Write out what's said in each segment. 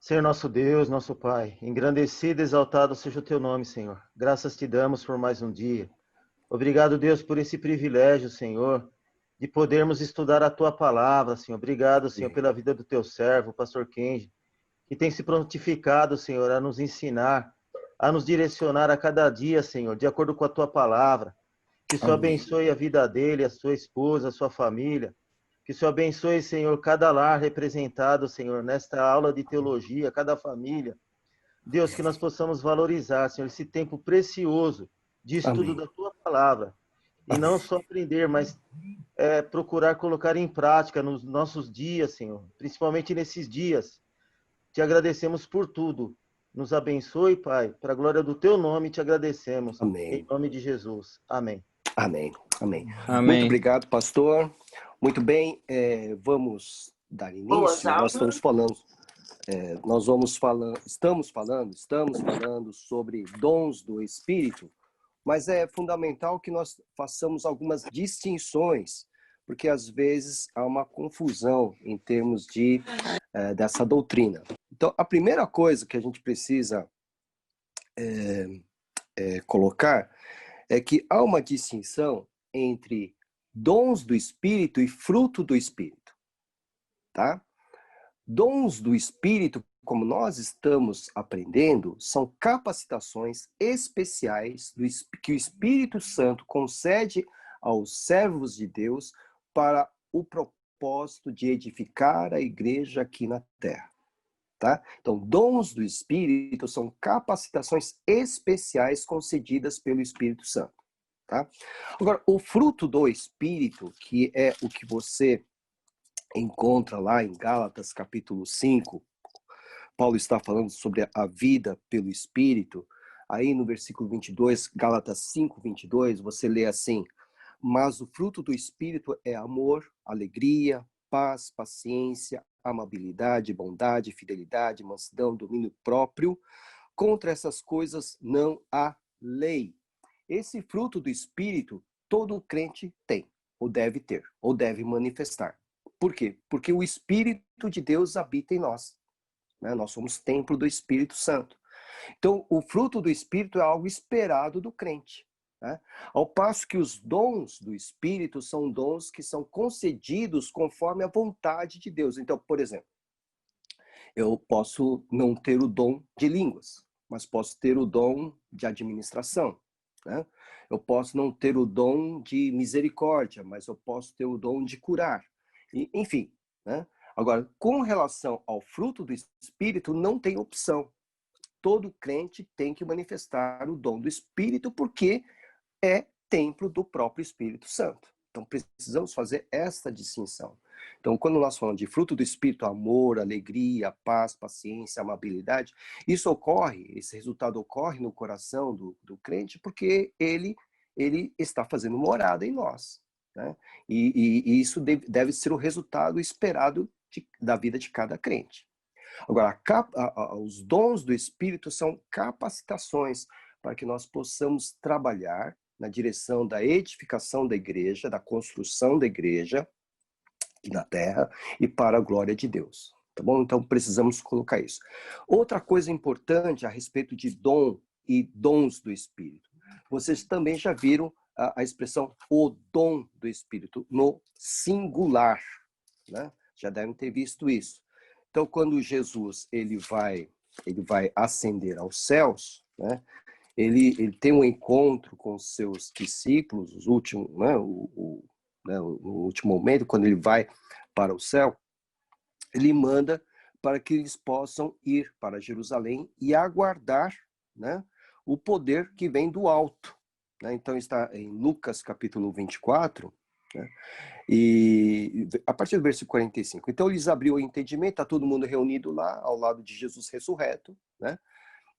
Senhor nosso Deus, nosso Pai, engrandecido e exaltado seja o teu nome, Senhor. Graças te damos por mais um dia. Obrigado, Deus, por esse privilégio, Senhor, de podermos estudar a tua palavra, Senhor. Obrigado, Senhor, Amém. pela vida do teu servo, o pastor Kenji, que tem se prontificado, Senhor, a nos ensinar, a nos direcionar a cada dia, Senhor, de acordo com a tua palavra. Que o Senhor Amém. abençoe a vida dele, a sua esposa, a sua família. Que o Senhor abençoe, Senhor, cada lar representado, Senhor, nesta aula de teologia, cada família. Deus, que nós possamos valorizar, Senhor, esse tempo precioso de estudo Amém. da tua palavra. E não Amém. só aprender, mas procurar colocar em prática nos nossos dias, Senhor, principalmente nesses dias. Te agradecemos por tudo. Nos abençoe, Pai, para a glória do teu nome, te agradecemos. Em Amém. nome de Jesus. Amém. Amém. Amém. Muito Amém. obrigado, pastor. Muito bem, vamos dar Boas início. Nós aulas. estamos falando, estamos falando sobre dons do Espírito, mas é fundamental que nós façamos algumas distinções, porque às vezes há uma confusão em termos dessa doutrina. Então, a primeira coisa que a gente precisa colocar é que há uma distinção entre dons do Espírito e fruto do Espírito, tá? Dons do Espírito, como nós estamos aprendendo, são capacitações especiais que o Espírito Santo concede aos servos de Deus para o propósito de edificar a igreja aqui na terra. Tá? Então, dons do Espírito são capacitações especiais concedidas pelo Espírito Santo. Tá? Agora, o fruto do Espírito, que é o que você encontra lá em Gálatas capítulo 5, Paulo está falando sobre a vida pelo Espírito. Aí no versículo 22, Gálatas 5, 22, você lê assim: mas o fruto do Espírito é amor, alegria, paz, paciência, amabilidade, bondade, fidelidade, mansidão, domínio próprio. Contra essas coisas não há lei. Esse fruto do Espírito, todo crente tem, ou deve ter, ou deve manifestar. Por quê? Porque o Espírito de Deus habita em nós. Né? Nós somos templo do Espírito Santo. Então, o fruto do Espírito é algo esperado do crente. Né? Ao passo que os dons do Espírito são dons que são concedidos conforme a vontade de Deus. Então, por exemplo, eu posso não ter o dom de línguas, mas posso ter o dom de administração. Né? Eu posso não ter o dom de misericórdia, mas eu posso ter o dom de curar. Enfim, né? Agora, com relação ao fruto do Espírito, não tem opção. Todo crente tem que manifestar o dom do Espírito, porque é templo do próprio Espírito Santo. Então, precisamos fazer essa distinção. Então, quando nós falamos de fruto do Espírito, amor, alegria, paz, paciência, amabilidade, isso ocorre, esse resultado ocorre no coração do crente, porque ele está fazendo morada em nós. Né? E isso deve ser o resultado esperado da vida de cada crente. Agora, os dons do Espírito são capacitações para que nós possamos trabalhar na direção da edificação da igreja, da construção da igreja aqui na terra e para a glória de Deus. Tá bom? Então precisamos colocar isso. Outra coisa importante a respeito de dom e dons do Espírito. Vocês também já viram a expressão o dom do Espírito no singular, né? Já devem ter visto isso. Então, quando Jesus ele vai ascender aos céus, né? Ele tem um encontro com os seus discípulos, os últimos, né? No último momento, quando ele vai para o céu, ele manda para que eles possam ir para Jerusalém e aguardar, né, o poder que vem do alto. Né? Então está em Lucas capítulo 24, né? E a partir do versículo 45. Então eles abriu o entendimento, está todo mundo reunido lá, ao lado de Jesus ressurreto, né?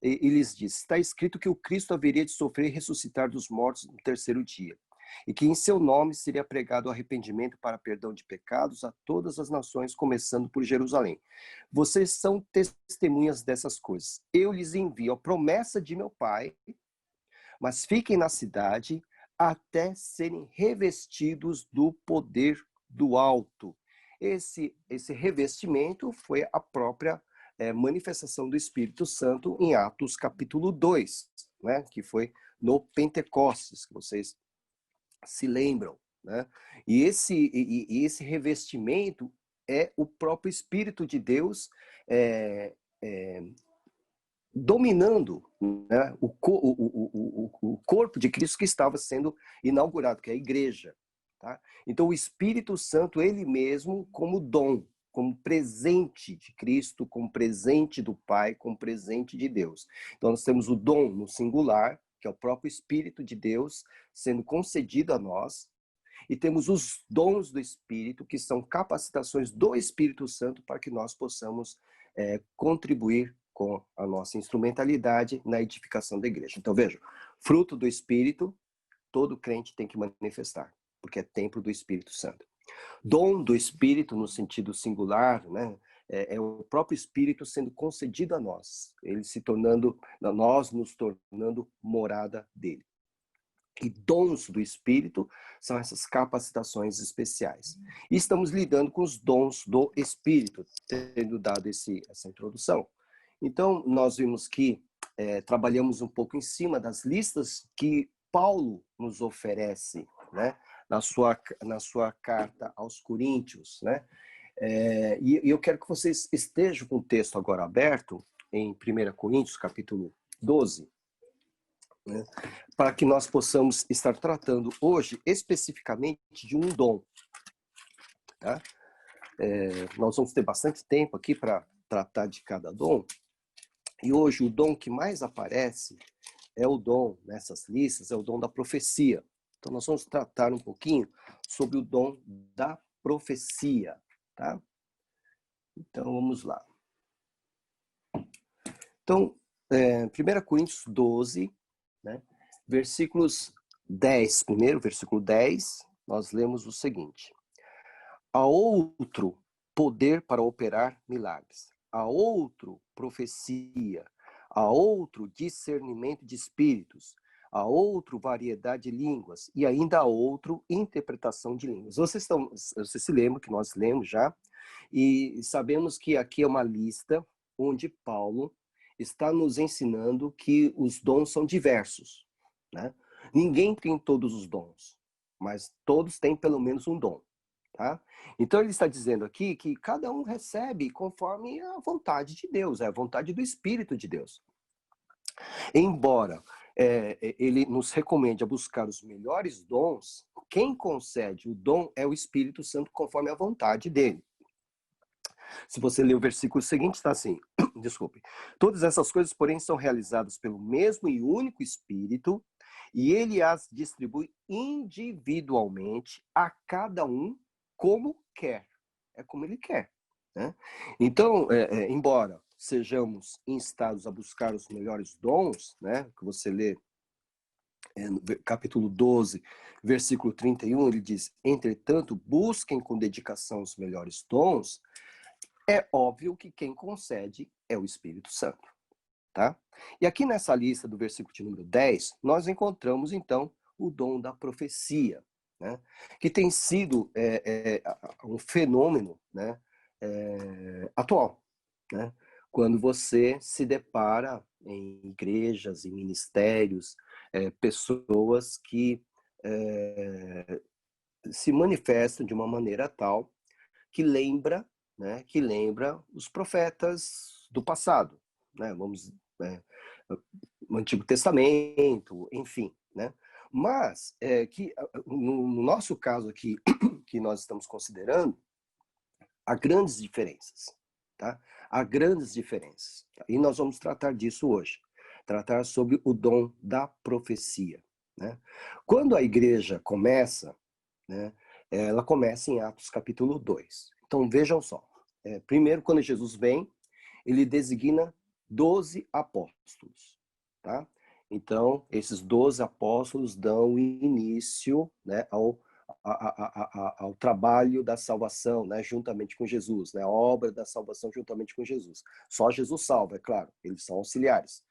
E lhes disse: está escrito que o Cristo haveria de sofrer e ressuscitar dos mortos no terceiro dia, e que em seu nome seria pregado arrependimento para perdão de pecados a todas as nações, começando por Jerusalém. Vocês são testemunhas dessas coisas. Eu lhes envio a promessa de meu Pai, mas fiquem na cidade até serem revestidos do poder do alto. Esse revestimento foi a própria manifestação do Espírito Santo em Atos capítulo 2, né? Que foi no Pentecostes, que vocês se lembram, né? E esse revestimento é o próprio Espírito de Deus dominando, né, o corpo de Cristo que estava sendo inaugurado, que é a igreja. Tá? Então, o Espírito Santo, ele mesmo, como dom, como presente de Cristo, como presente do Pai, como presente de Deus. Então, nós temos o dom no singular, que é o próprio Espírito de Deus sendo concedido a nós, e temos os dons do Espírito, que são capacitações do Espírito Santo para que nós possamos contribuir com a nossa instrumentalidade na edificação da igreja. Então, vejam, fruto do Espírito, todo crente tem que manifestar, porque é templo do Espírito Santo. Dom do Espírito, no sentido singular, né, é o próprio Espírito sendo concedido a nós, ele se tornando, nós nos tornando morada dele. E dons do Espírito são essas capacitações especiais. E estamos lidando com os dons do Espírito, tendo dado essa introdução. Então, nós vimos que trabalhamos um pouco em cima das listas que Paulo nos oferece, né, na sua carta aos Coríntios, né? E eu quero que vocês estejam com o texto agora aberto, em 1 Coríntios, capítulo 12, né, para que nós possamos estar tratando hoje especificamente de um dom. Tá? Nós vamos ter bastante tempo aqui para tratar de cada dom. E hoje o dom que mais aparece é o dom, nessas listas, é o dom da profecia. Então nós vamos tratar um pouquinho sobre o dom da profecia. Tá? Então vamos lá. Então, 1 Coríntios 12, né, versículos 10. Primeiro, versículo 10, nós lemos o seguinte: a outro poder para operar milagres, a outro profecia, a outro discernimento de espíritos, a outro variedade de línguas e ainda a outro interpretação de línguas. Vocês se lembram que nós lemos já e sabemos que aqui é uma lista onde Paulo está nos ensinando que os dons são diversos, né? Ninguém tem todos os dons, mas todos têm pelo menos um dom. Tá? Então ele está dizendo aqui que cada um recebe conforme a vontade de Deus, a vontade do Espírito de Deus. Embora ele nos recomende a buscar os melhores dons, quem concede o dom é o Espírito Santo conforme a vontade dele. Se você ler o versículo seguinte, está assim, desculpe. Todas essas coisas, porém, são realizadas pelo mesmo e único Espírito, e ele as distribui individualmente a cada um como quer. É como ele quer. Né? Então, embora sejamos instados a buscar os melhores dons, né, que você lê no capítulo 12, versículo 31, ele diz: entretanto, busquem com dedicação os melhores dons. É óbvio que quem concede é o Espírito Santo. Tá? E aqui nessa lista do versículo de número 10, nós encontramos, então, o dom da profecia, né? Que tem sido um fenômeno, né, atual. Né? Quando você se depara em igrejas, em ministérios, pessoas que se manifestam de uma maneira tal que lembra, né, que lembra os profetas do passado, né, no Antigo Testamento, enfim, né? Mas que no nosso caso aqui que nós estamos considerando, há grandes diferenças, tá? Há grandes diferenças. Tá? E nós vamos tratar disso hoje, tratar sobre o dom da profecia, né? Quando a igreja começa, né, ela começa em Atos capítulo 2. Então vejam só, primeiro quando Jesus vem, ele designa 12 apóstolos, tá? Então esses 12 apóstolos dão início, né, ao trabalho da salvação, né, juntamente com Jesus, né, a obra da salvação juntamente com Jesus. Só Jesus salva, é claro, eles são auxiliares.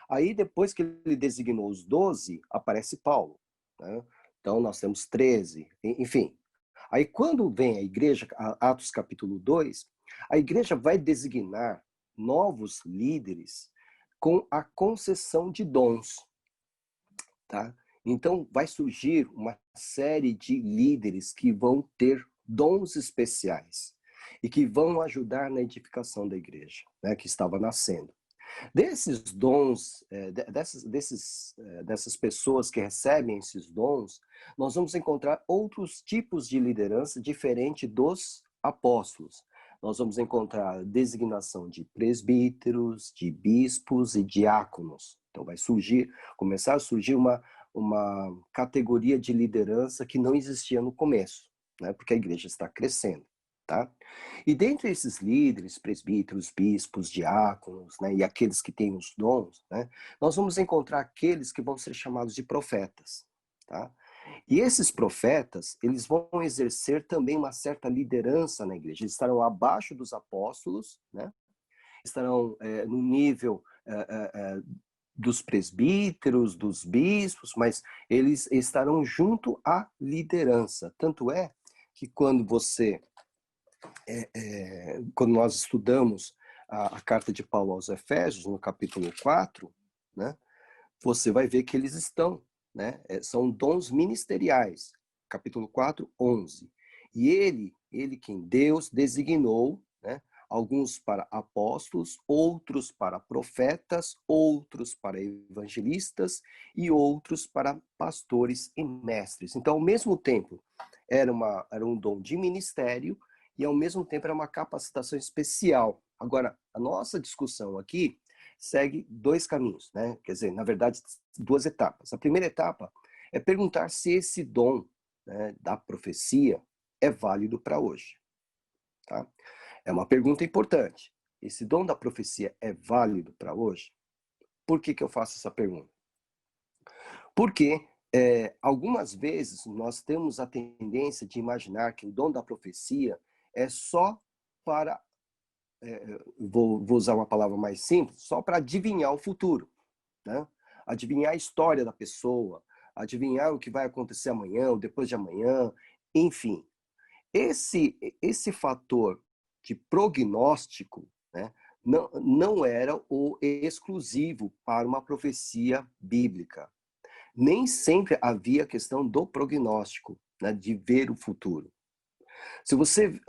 Aí depois que ele designou os 12, aparece Paulo, né? Então nós temos 13, enfim. Aí quando vem a igreja, Atos capítulo 2, a igreja vai designar novos líderes com a concessão de dons, tá? Então, vai surgir uma série de líderes que vão ter dons especiais e que vão ajudar na edificação da igreja, né, que estava nascendo. Desses dons, dessas pessoas que recebem esses dons, nós vamos encontrar outros tipos de liderança diferente dos apóstolos. Nós vamos encontrar designação de presbíteros, de bispos e diáconos. Então vai começar a surgir uma categoria de liderança que não existia no começo, né? Porque a igreja está crescendo, tá? E dentre esses líderes, presbíteros, bispos, diáconos, né, e aqueles que têm os dons, né, nós vamos encontrar aqueles que vão ser chamados de profetas, tá? E esses profetas, eles vão exercer também uma certa liderança na igreja. Eles estarão abaixo dos apóstolos, né? Estarão no nível dos presbíteros, dos bispos, mas eles estarão junto à liderança. Tanto é que quando nós estudamos a carta de Paulo aos Efésios, no capítulo 4, né, você vai ver que eles estão, né, são dons ministeriais, capítulo 4, 11. E ele quem Deus designou, né, alguns para apóstolos, outros para profetas, outros para evangelistas e outros para pastores e mestres. Então, ao mesmo tempo, era um dom de ministério e, ao mesmo tempo, era uma capacitação especial. Agora, a nossa discussão aqui segue dois caminhos, né? Quer dizer, na verdade, duas etapas. A primeira etapa é perguntar se esse dom, né, da profecia é válido para hoje, tá? É uma pergunta importante. Esse dom da profecia é válido para hoje? Por que eu faço essa pergunta? Porque algumas vezes nós temos a tendência de imaginar que o dom da profecia é só para, vou usar uma palavra mais simples, só para adivinhar o futuro, né? Adivinhar a história da pessoa, adivinhar o que vai acontecer amanhã ou depois de amanhã, enfim. Esse fator de prognóstico, né, não era o exclusivo para uma profecia bíblica. Nem sempre havia a questão do prognóstico, né, de ver o futuro. Se você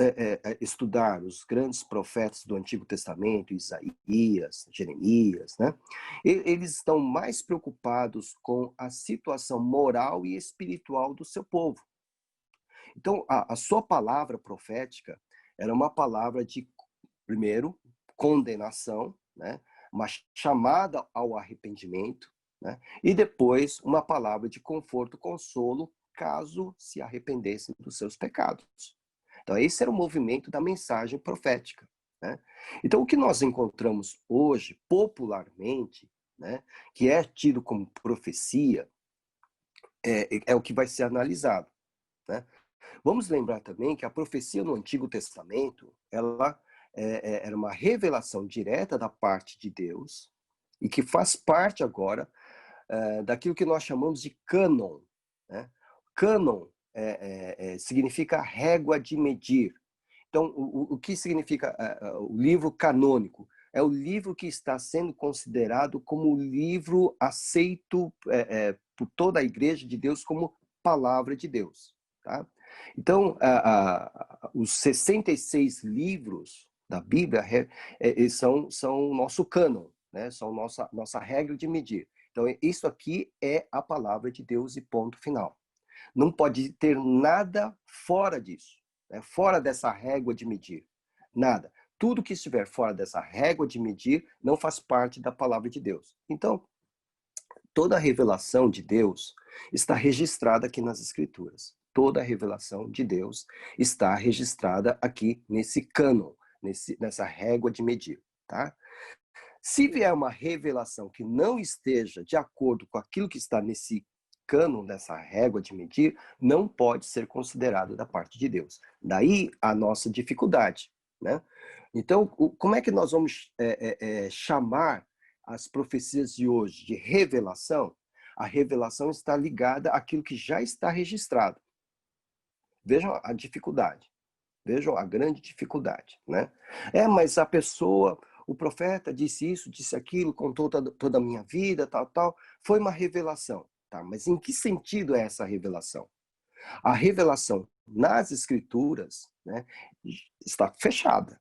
estudar os grandes profetas do Antigo Testamento, Isaías, Jeremias, né, eles estão mais preocupados com a situação moral e espiritual do seu povo. Então, a sua palavra profética era uma palavra de, primeiro, condenação, né, uma chamada ao arrependimento, né, e depois uma palavra de conforto, consolo, caso se arrependessem dos seus pecados. Então, esse era o movimento da mensagem profética, né? Então, o que nós encontramos hoje, popularmente, né, que é tido como profecia, é o que vai ser analisado, né? Vamos lembrar também que a profecia no Antigo Testamento, ela era uma revelação direta da parte de Deus e que faz parte agora daquilo que nós chamamos de cânon, né? Cânon significa régua de medir. Então, o que significa o livro canônico? É o livro que está sendo considerado como o livro aceito por toda a Igreja de Deus como palavra de Deus, tá? Então, os 66 livros da Bíblia são o nosso cânon, né? São nossa regra de medir. Então, isso aqui é a palavra de Deus e ponto final. Não pode ter nada fora disso, né? Fora dessa régua de medir. Nada. Tudo que estiver fora dessa régua de medir não faz parte da palavra de Deus. Então, toda a revelação de Deus está registrada aqui nas Escrituras. Toda a revelação de Deus está registrada aqui nesse cânon, nessa régua de medir, tá? Se vier uma revelação que não esteja de acordo com aquilo que está nesse cânon, nessa régua de medir, não pode ser considerado da parte de Deus. Daí a nossa dificuldade, né? Então, como é que nós vamos chamar as profecias de hoje de revelação? A revelação está ligada àquilo que já está registrado. Vejam a dificuldade. Vejam a grande dificuldade, né? Mas a pessoa o profeta disse isso, disse aquilo, contou toda a minha vida, tal, tal. Foi uma revelação. Tá? Mas em que sentido é essa revelação? A revelação nas escrituras, né, está fechada.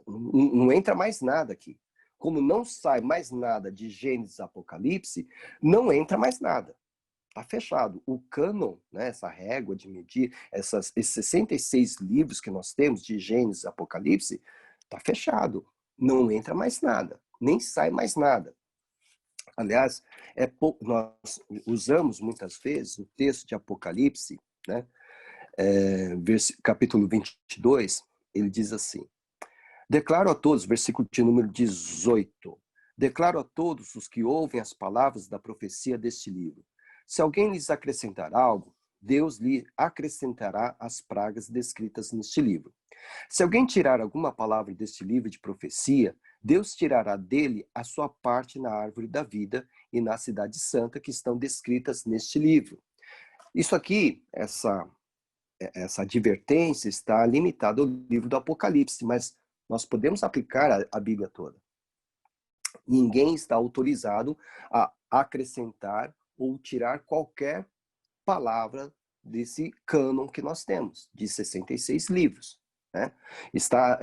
Não entra mais nada aqui. Como não sai mais nada de Gênesis e Apocalipse, não entra mais nada. Está fechado. O cânon, né, essa régua de medir, esses 66 livros que nós temos de Gênesis e Apocalipse, está fechado. Não entra mais nada. Nem sai mais nada. Aliás, nós usamos muitas vezes o texto de Apocalipse, né, capítulo 22, ele diz assim: declaro a todos, versículo de número 18, declaro a todos os que ouvem as palavras da profecia deste livro. Se alguém lhes acrescentar algo, Deus lhe acrescentará as pragas descritas neste livro. Se alguém tirar alguma palavra deste livro de profecia, Deus tirará dele a sua parte na árvore da vida e na cidade santa que estão descritas neste livro. Isso aqui, essa advertência está limitada ao livro do Apocalipse, mas nós podemos aplicar a Bíblia toda. Ninguém está autorizado a acrescentar ou tirar qualquer palavra desse cânon que nós temos, de 66 livros. Né? Está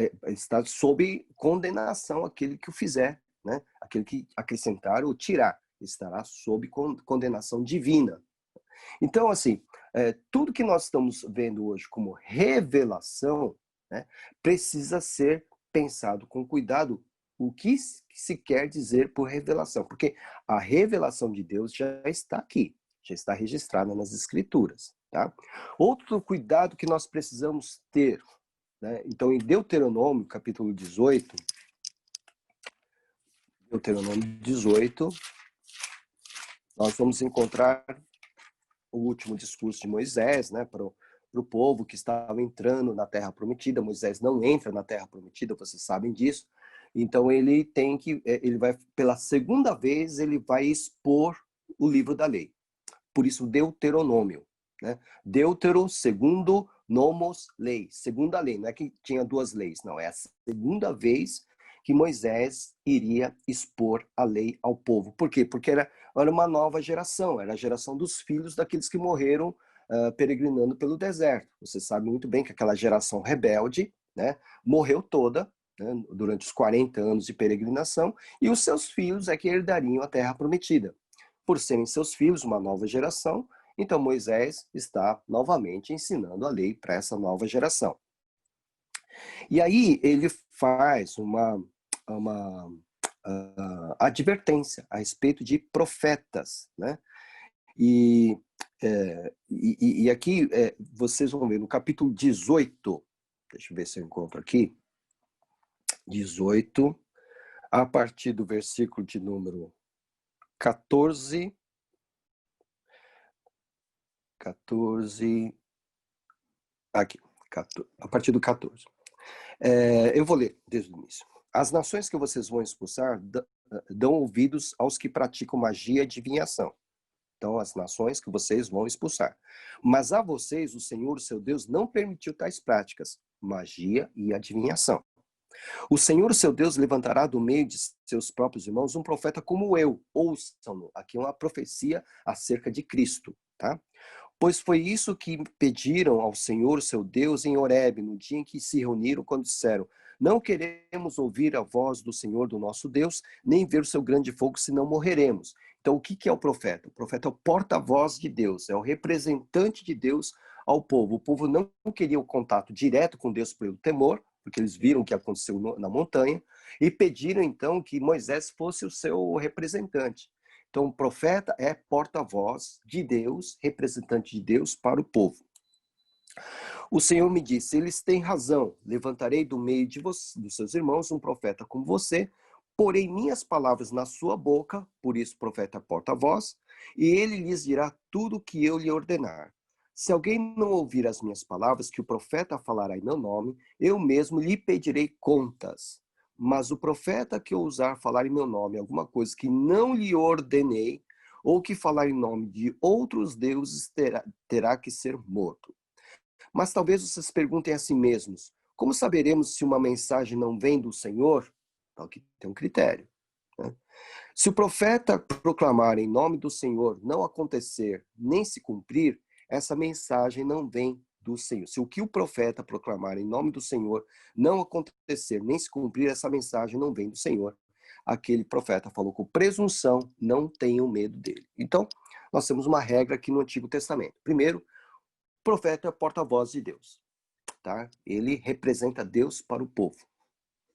sob condenação aquele que o fizer, né? Aquele que acrescentar ou tirar, estará sob condenação divina. Então, assim, tudo que nós estamos vendo hoje como revelação, né, precisa ser pensado com cuidado o que se quer dizer por revelação, porque a revelação de Deus já está aqui, já está registrada nas Escrituras. Tá? Outro cuidado que nós precisamos ter, né? Então, em Deuteronômio, capítulo 18, nós vamos encontrar o último discurso de Moisés, né, para o povo que estava entrando na Terra Prometida. Moisés não entra na Terra Prometida, vocês sabem disso. Então ele vai pela segunda vez ele vai expor o livro da lei. Por isso Deuteronômio, né? Deutero, segundo, nomos, lei. Segunda lei, não é que tinha duas leis, não, é a segunda vez que Moisés iria expor a lei ao povo. Por quê? Porque era uma nova geração, era a geração dos filhos daqueles que morreram peregrinando pelo deserto. Você sabe muito bem que aquela geração rebelde, né, morreu toda, né, durante os 40 anos de peregrinação, e os seus filhos é que herdariam a terra prometida. Por serem seus filhos, uma nova geração, então Moisés está novamente ensinando a lei para essa nova geração. E aí ele faz uma advertência a respeito de profetas, né? E aqui vocês vão ver no capítulo 18, deixa eu ver se eu encontro aqui, 18, a partir do versículo de número 14, aqui, a partir do 14. Eu vou ler desde o início. As nações que vocês vão expulsar dão ouvidos aos que praticam magia e adivinhação. Então, as nações que vocês vão expulsar. Mas a vocês, o Senhor, seu Deus, não permitiu tais práticas, magia e adivinhação. O Senhor, seu Deus, levantará do meio de seus próprios irmãos um profeta como eu. Ouçam-no. Aqui é uma profecia acerca de Cristo, tá? Pois foi isso que pediram ao Senhor, seu Deus, em Horebe, no dia em que se reuniram, quando disseram: não queremos ouvir a voz do Senhor, do nosso Deus, nem ver o seu grande fogo, senão morreremos. Então, o que é o profeta? O profeta é o porta-voz de Deus, é o representante de Deus ao povo. O povo não queria o contato direto com Deus pelo temor, porque eles viram o que aconteceu na montanha, e pediram, então, que Moisés fosse o seu representante. Então, o profeta é porta-voz de Deus, representante de Deus para o povo. O Senhor me disse: eles têm razão, levantarei do meio dos seus irmãos um profeta como você, porei minhas palavras na sua boca, por isso o profeta é porta-voz, e ele lhes dirá tudo o que eu lhe ordenar. Se alguém não ouvir as minhas palavras, que o profeta falará em meu nome, eu mesmo lhe pedirei contas. Mas o profeta que ousar falar em meu nome alguma coisa que não lhe ordenei, ou que falar em nome de outros deuses, terá que ser morto. Mas talvez vocês perguntem a si mesmos: como saberemos se uma mensagem não vem do Senhor? Então, aqui tem um critério, né? Se o profeta proclamar em nome do Senhor não acontecer nem se cumprir, essa mensagem não vem do Senhor. Se o que o profeta proclamar em nome do Senhor não acontecer nem se cumprir, essa mensagem não vem do Senhor. Aquele profeta falou com presunção, não tenham medo dele. Então, nós temos uma regra aqui no Antigo Testamento. Primeiro, o profeta é porta-voz de Deus, tá? Ele representa Deus para o povo,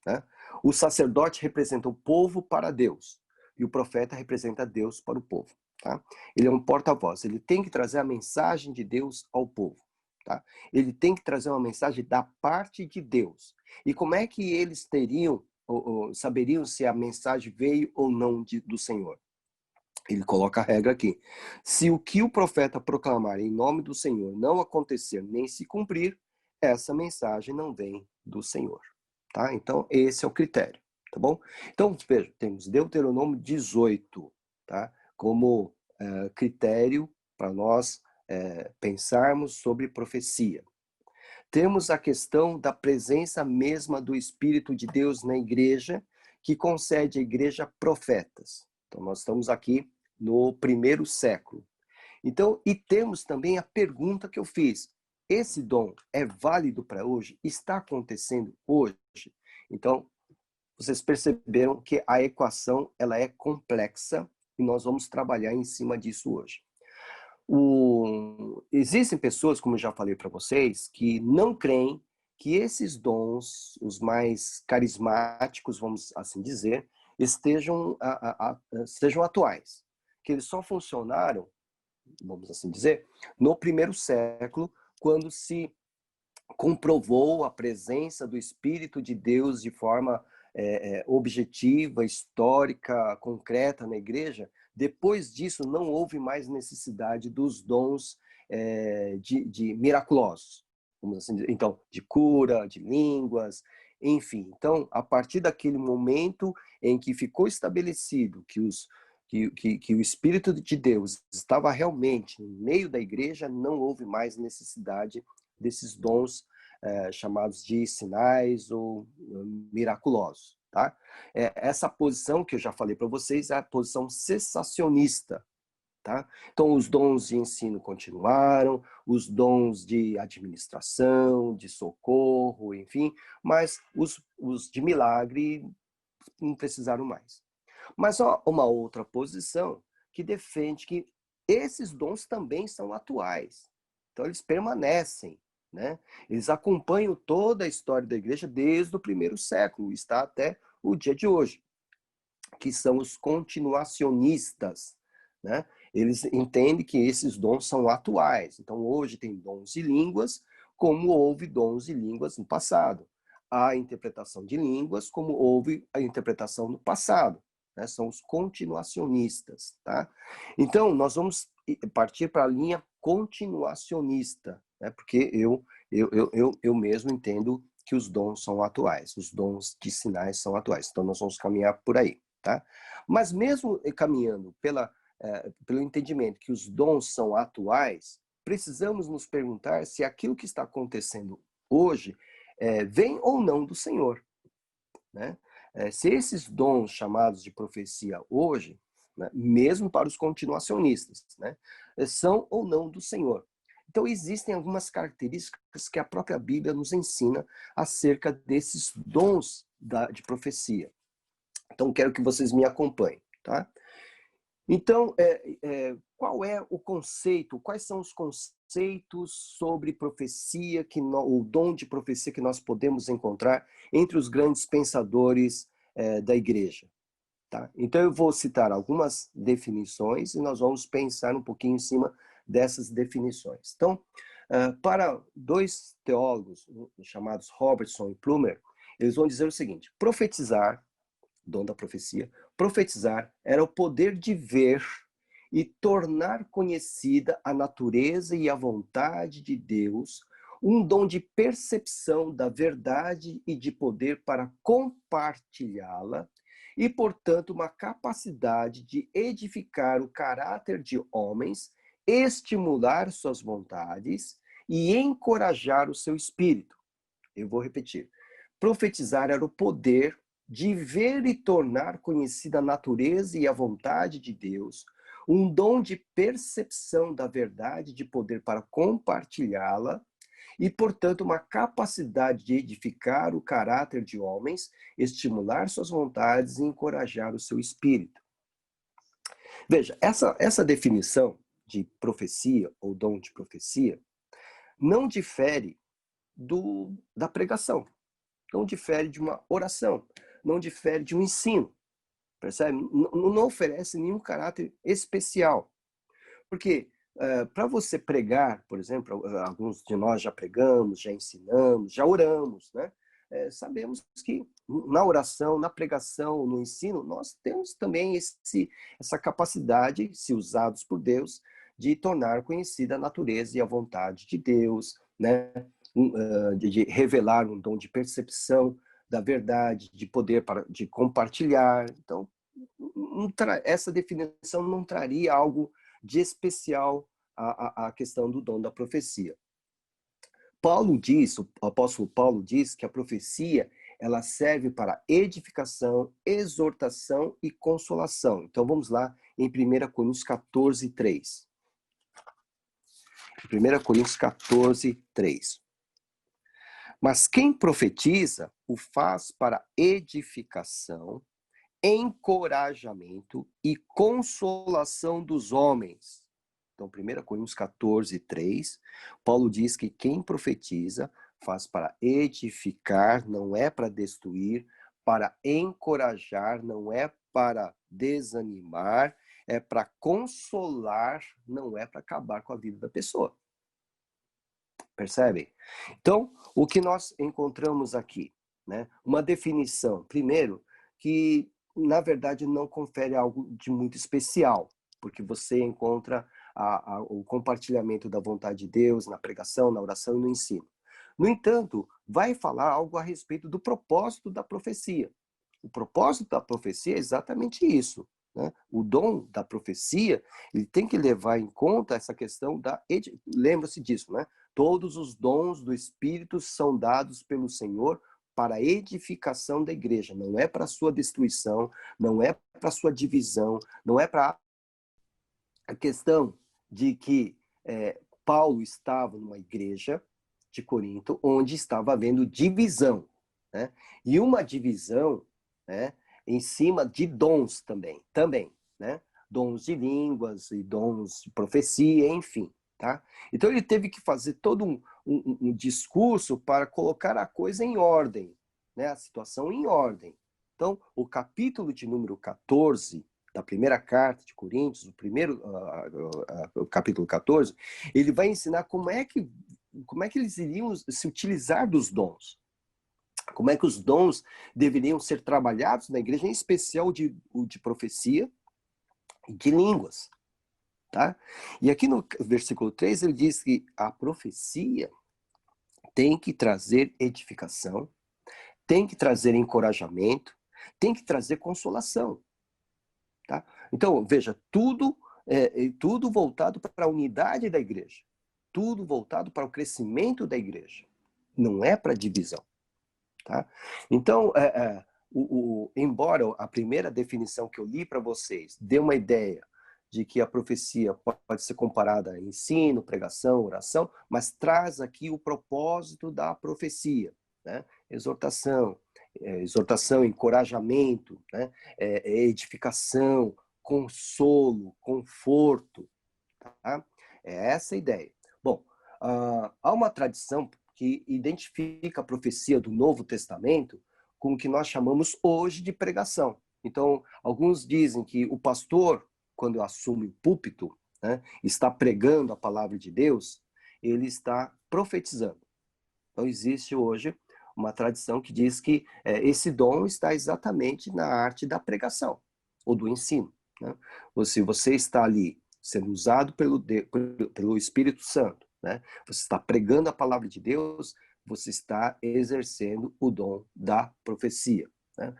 né? O sacerdote representa o povo para Deus e o profeta representa Deus para o povo, tá? Ele é um porta-voz, ele tem que trazer a mensagem de Deus ao povo, tá? Ele tem que trazer uma mensagem da parte de Deus. E como é que eles teriam, ou saberiam se a mensagem veio ou não do Senhor? Ele coloca a regra aqui. Se o que o profeta proclamar em nome do Senhor não acontecer nem se cumprir, essa mensagem não vem do Senhor, tá? Então, esse é o critério, tá bom? Então, veja, temos Deuteronômio 18, tá? Como critério para nós pensarmos sobre profecia. Temos a questão da presença mesma do Espírito de Deus na igreja, que concede à igreja profetas. Então, nós estamos aqui no primeiro século. Então, e temos também a pergunta que eu fiz. Esse dom é válido para hoje? Está acontecendo hoje? Então, vocês perceberam que a equação ela é complexa e nós vamos trabalhar em cima disso hoje. Existem pessoas, como eu já falei para vocês, que não creem que esses dons, os mais carismáticos, vamos assim dizer, sejam atuais. Que eles só funcionaram, vamos assim dizer, no primeiro século, quando se comprovou a presença do Espírito de Deus de forma objetiva, histórica, concreta na igreja. Depois disso, não houve mais necessidade dos dons de miraculosos, vamos assim dizer. Então, de cura, de línguas, enfim. Então, a partir daquele momento em que ficou estabelecido que o Espírito de Deus estava realmente no meio da igreja, não houve mais necessidade desses dons chamados de sinais ou miraculosos, tá? Essa posição que eu já falei para vocês é a posição cessacionista, tá? Então, os dons de ensino continuaram, os dons de administração, de socorro, enfim, mas os de milagre não precisaram mais. Mas há uma outra posição que defende que esses dons também são atuais. Então, eles permanecem, né? Eles acompanham toda a história da igreja desde o primeiro século, está até o dia de hoje, que são os continuacionistas, né? Eles entendem que esses dons são atuais. Então, hoje tem dons de línguas, como houve dons de línguas no passado. Há interpretação de línguas, como houve a interpretação no passado. Né? São os continuacionistas, tá? Então, nós vamos partir para a linha continuacionista, né? Porque eu mesmo entendo que os dons são atuais, os dons de sinais são atuais. Então, nós vamos caminhar por aí, tá? Mas mesmo caminhando pelo entendimento que os dons são atuais, precisamos nos perguntar se aquilo que está acontecendo hoje vem ou não do Senhor, né? Se esses dons chamados de profecia hoje, né, mesmo para os continuacionistas, né, são ou não do Senhor. Então, existem algumas características que a própria Bíblia nos ensina acerca desses dons de profecia. Então, quero que vocês me acompanhem, tá? Então, qual é o conceito, quais são os conceitos sobre profecia, o dom de profecia que nós podemos encontrar entre os grandes pensadores da igreja? Tá? Então, eu vou citar algumas definições e nós vamos pensar um pouquinho em cima dessas definições. Então, para dois teólogos chamados Robertson e Plumer, eles vão dizer o seguinte: profetizar, dom da profecia, profetizar era o poder de ver e tornar conhecida a natureza e a vontade de Deus, um dom de percepção da verdade e de poder para compartilhá-la, e, portanto, uma capacidade de edificar o caráter de homens, estimular suas vontades e encorajar o seu espírito. Eu vou repetir. Profetizar era o poder de ver e tornar conhecida a natureza e a vontade de Deus, um dom de percepção da verdade, de poder para compartilhá-la, e, portanto, uma capacidade de edificar o caráter de homens, estimular suas vontades e encorajar o seu espírito. Veja, essa definição de profecia ou dom de profecia não difere da pregação, não difere de uma oração, não difere de um ensino, percebe? Não oferece nenhum caráter especial. Porque para você pregar, por exemplo, alguns de nós já pregamos, já ensinamos, já oramos, né? Sabemos que na oração, na pregação, no ensino, nós temos também essa capacidade, se usados por Deus, de tornar conhecida a natureza e a vontade de Deus, né? De revelar um dom de percepção da verdade, de poder de compartilhar. Então, essa definição não traria algo de especial à questão do dom da profecia. O apóstolo Paulo diz que a profecia ela serve para edificação, exortação e consolação. Então vamos lá em 1 Coríntios 14, 3. 1 Coríntios 14, 3. Mas quem profetiza o faz para edificação, encorajamento e consolação dos homens. Então, 1 Coríntios 14, 3, Paulo diz que quem profetiza faz para edificar, não é para destruir, para encorajar, não é para desanimar, é para consolar, não é para acabar com a vida da pessoa. Percebem? Então, o que nós encontramos aqui, né? Uma definição, primeiro, que na verdade não confere algo de muito especial, porque você encontra o compartilhamento da vontade de Deus na pregação, na oração e no ensino. No entanto, vai falar algo a respeito do propósito da profecia. O propósito da profecia é exatamente isso, né? O dom da profecia, ele tem que levar em conta essa questão lembra-se disso, né? Todos os dons do Espírito são dados pelo Senhor para a edificação da igreja, não é para a sua destruição, não é para a sua divisão, não é para a questão de que Paulo estava numa igreja de Corinto onde estava havendo divisão, né? E uma divisão, né, em cima de dons também, né? Dons de línguas e dons de profecia, enfim, tá? Então ele teve que fazer todo um discurso para colocar a coisa em ordem, né? A situação em ordem. Então, o capítulo de número 14 da primeira carta de Coríntios, o capítulo 14, ele vai ensinar como é que eles iriam se utilizar dos dons. Como é que os dons deveriam ser trabalhados na igreja, em especial o de profecia e de línguas. Tá? E aqui no versículo 3 ele diz que a profecia tem que trazer edificação, tem que trazer encorajamento, tem que trazer consolação. Tá? Então, veja, tudo voltado para a unidade da igreja. Tudo voltado para o crescimento da igreja. Não é para divisão. Tá? Então, embora a primeira definição que eu li para vocês dê uma ideia de que a profecia pode ser comparada a ensino, pregação, oração, mas traz aqui o propósito da profecia, né? Exortação, encorajamento, né? Edificação, consolo, conforto. Tá? É essa a ideia. Bom, há uma tradição que identifica a profecia do Novo Testamento com o que nós chamamos hoje de pregação. Então, alguns dizem que o pastor, quando assume o púlpito, né, está pregando a palavra de Deus, ele está profetizando. Então, existe hoje uma tradição que diz que esse dom está exatamente na arte da pregação, ou do ensino. Né? Ou se você está ali sendo usado pelo Espírito Santo, né? Você está pregando a palavra de Deus, você está exercendo o dom da profecia. Né?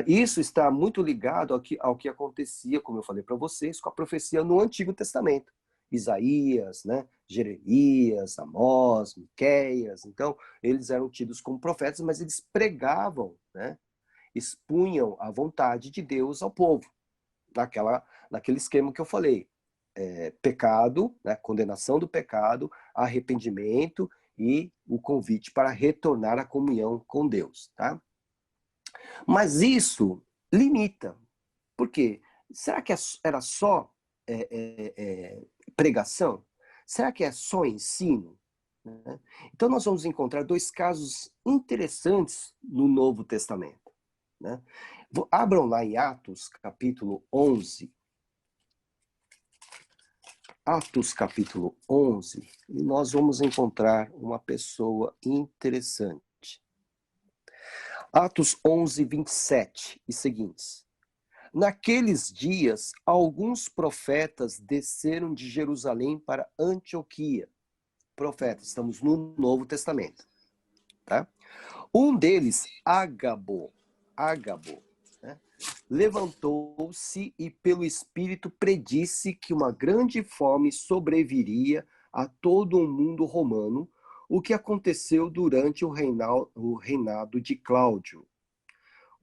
Isso está muito ligado ao que acontecia, como eu falei para vocês, com a profecia no Antigo Testamento. Isaías, né? Jeremias, Amós, Miqueias. Então, eles eram tidos como profetas, mas eles pregavam, né? expunham a vontade de Deus ao povo, naquele esquema que eu falei. Pecado, né, condenação do pecado, arrependimento e o convite para retornar à comunhão com Deus. Tá? Mas isso limita. Por quê? Será que era só pregação? Será que é só ensino? Então nós vamos encontrar dois casos interessantes no Novo Testamento. Né? Abram lá em Atos, capítulo 11. Atos, capítulo 11, e nós vamos encontrar uma pessoa interessante. Atos 11, 27 e seguintes. Naqueles dias, alguns profetas desceram de Jerusalém para Antioquia. Profetas, estamos no Novo Testamento. Tá? Um deles, Ágabo, né? Levantou-se e pelo Espírito predisse que uma grande fome sobreviria a todo o mundo romano, o que aconteceu durante o reinado de Cláudio.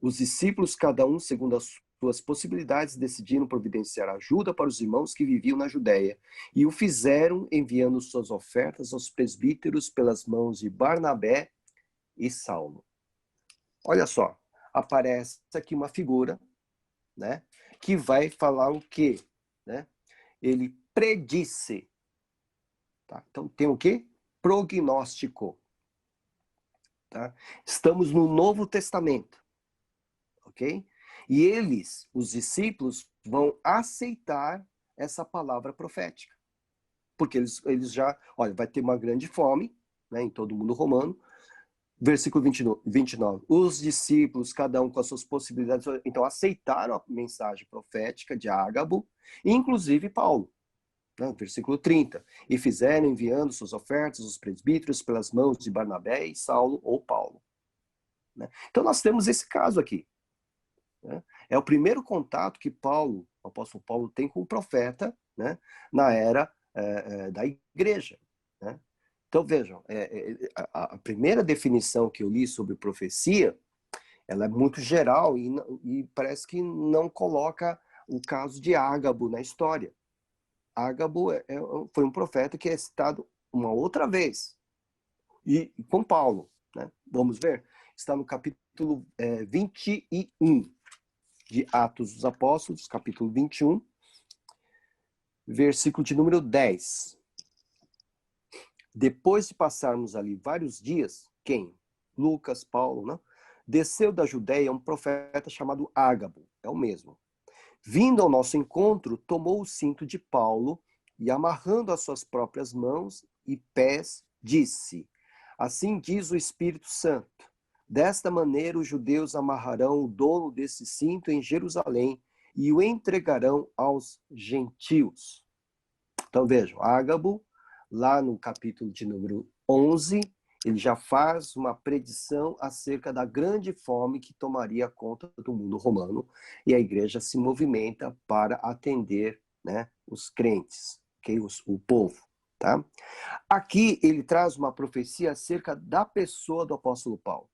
Os discípulos, cada um segundo as suas possibilidades, decidiram providenciar ajuda para os irmãos que viviam na Judéia, e o fizeram enviando suas ofertas aos presbíteros pelas mãos de Barnabé e Saulo. Olha só, aparece aqui uma figura, né, que vai falar o quê? Né? Ele predisse. Tá? Então tem o quê? Prognóstico. Tá? Estamos no Novo Testamento. Ok? E eles, os discípulos, vão aceitar essa palavra profética. Porque eles já, olha, vai ter uma grande fome, né, em todo o mundo romano. Versículo 29. Os discípulos, cada um com as suas possibilidades, então aceitaram a mensagem profética de Ágabo, inclusive Paulo. Né? Versículo 30. E fizeram enviando suas ofertas aos presbíteros pelas mãos de Barnabé e Saulo ou Paulo. Né? Então nós temos esse caso aqui. Né? É o primeiro contato que o apóstolo Paulo tem com o profeta, né, na era da igreja. Né? Então vejam, a primeira definição que eu li sobre profecia, ela é muito geral e parece que não coloca o caso de Ágabo na história. Ágabo foi um profeta que é citado uma outra vez, e com Paulo. Né? Vamos ver? Está no capítulo 21 de Atos dos Apóstolos, capítulo 21, versículo de número 10. Depois de passarmos ali vários dias, quem? Lucas, Paulo, né? Desceu da Judéia um profeta chamado Ágabo, é o mesmo. Vindo ao nosso encontro, tomou o cinto de Paulo e, amarrando as suas próprias mãos e pés, disse: Assim diz o Espírito Santo, desta maneira os judeus amarrarão o dono desse cinto em Jerusalém e o entregarão aos gentios. Então vejam, Ágabo, lá no capítulo de número 11, ele já faz uma predição acerca da grande fome que tomaria conta do mundo romano, e a igreja se movimenta para atender, né, os crentes, okay? O povo. Tá? Aqui ele traz uma profecia acerca da pessoa do apóstolo Paulo.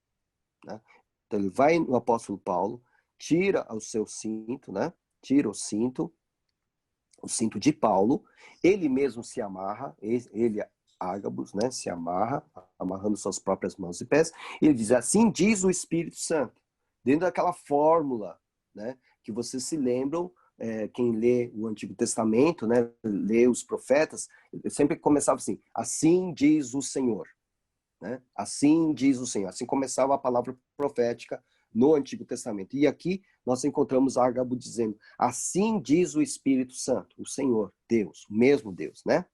Né? Então ele vai no apóstolo Paulo, tira o seu cinto, né? Tira o cinto de Paulo, ele mesmo se amarra, ele, Ágabos, né, se amarra, amarrando suas próprias mãos e pés, e ele diz: assim diz o Espírito Santo, dentro daquela fórmula, né, que vocês se lembram, quem lê o Antigo Testamento, né, lê os profetas, sempre começava assim diz o Senhor, né, assim diz o Senhor, assim começava a palavra profética no Antigo Testamento. E aqui nós encontramos Ágabo dizendo: assim diz o Espírito Santo, o Senhor, Deus, o mesmo Deus, né?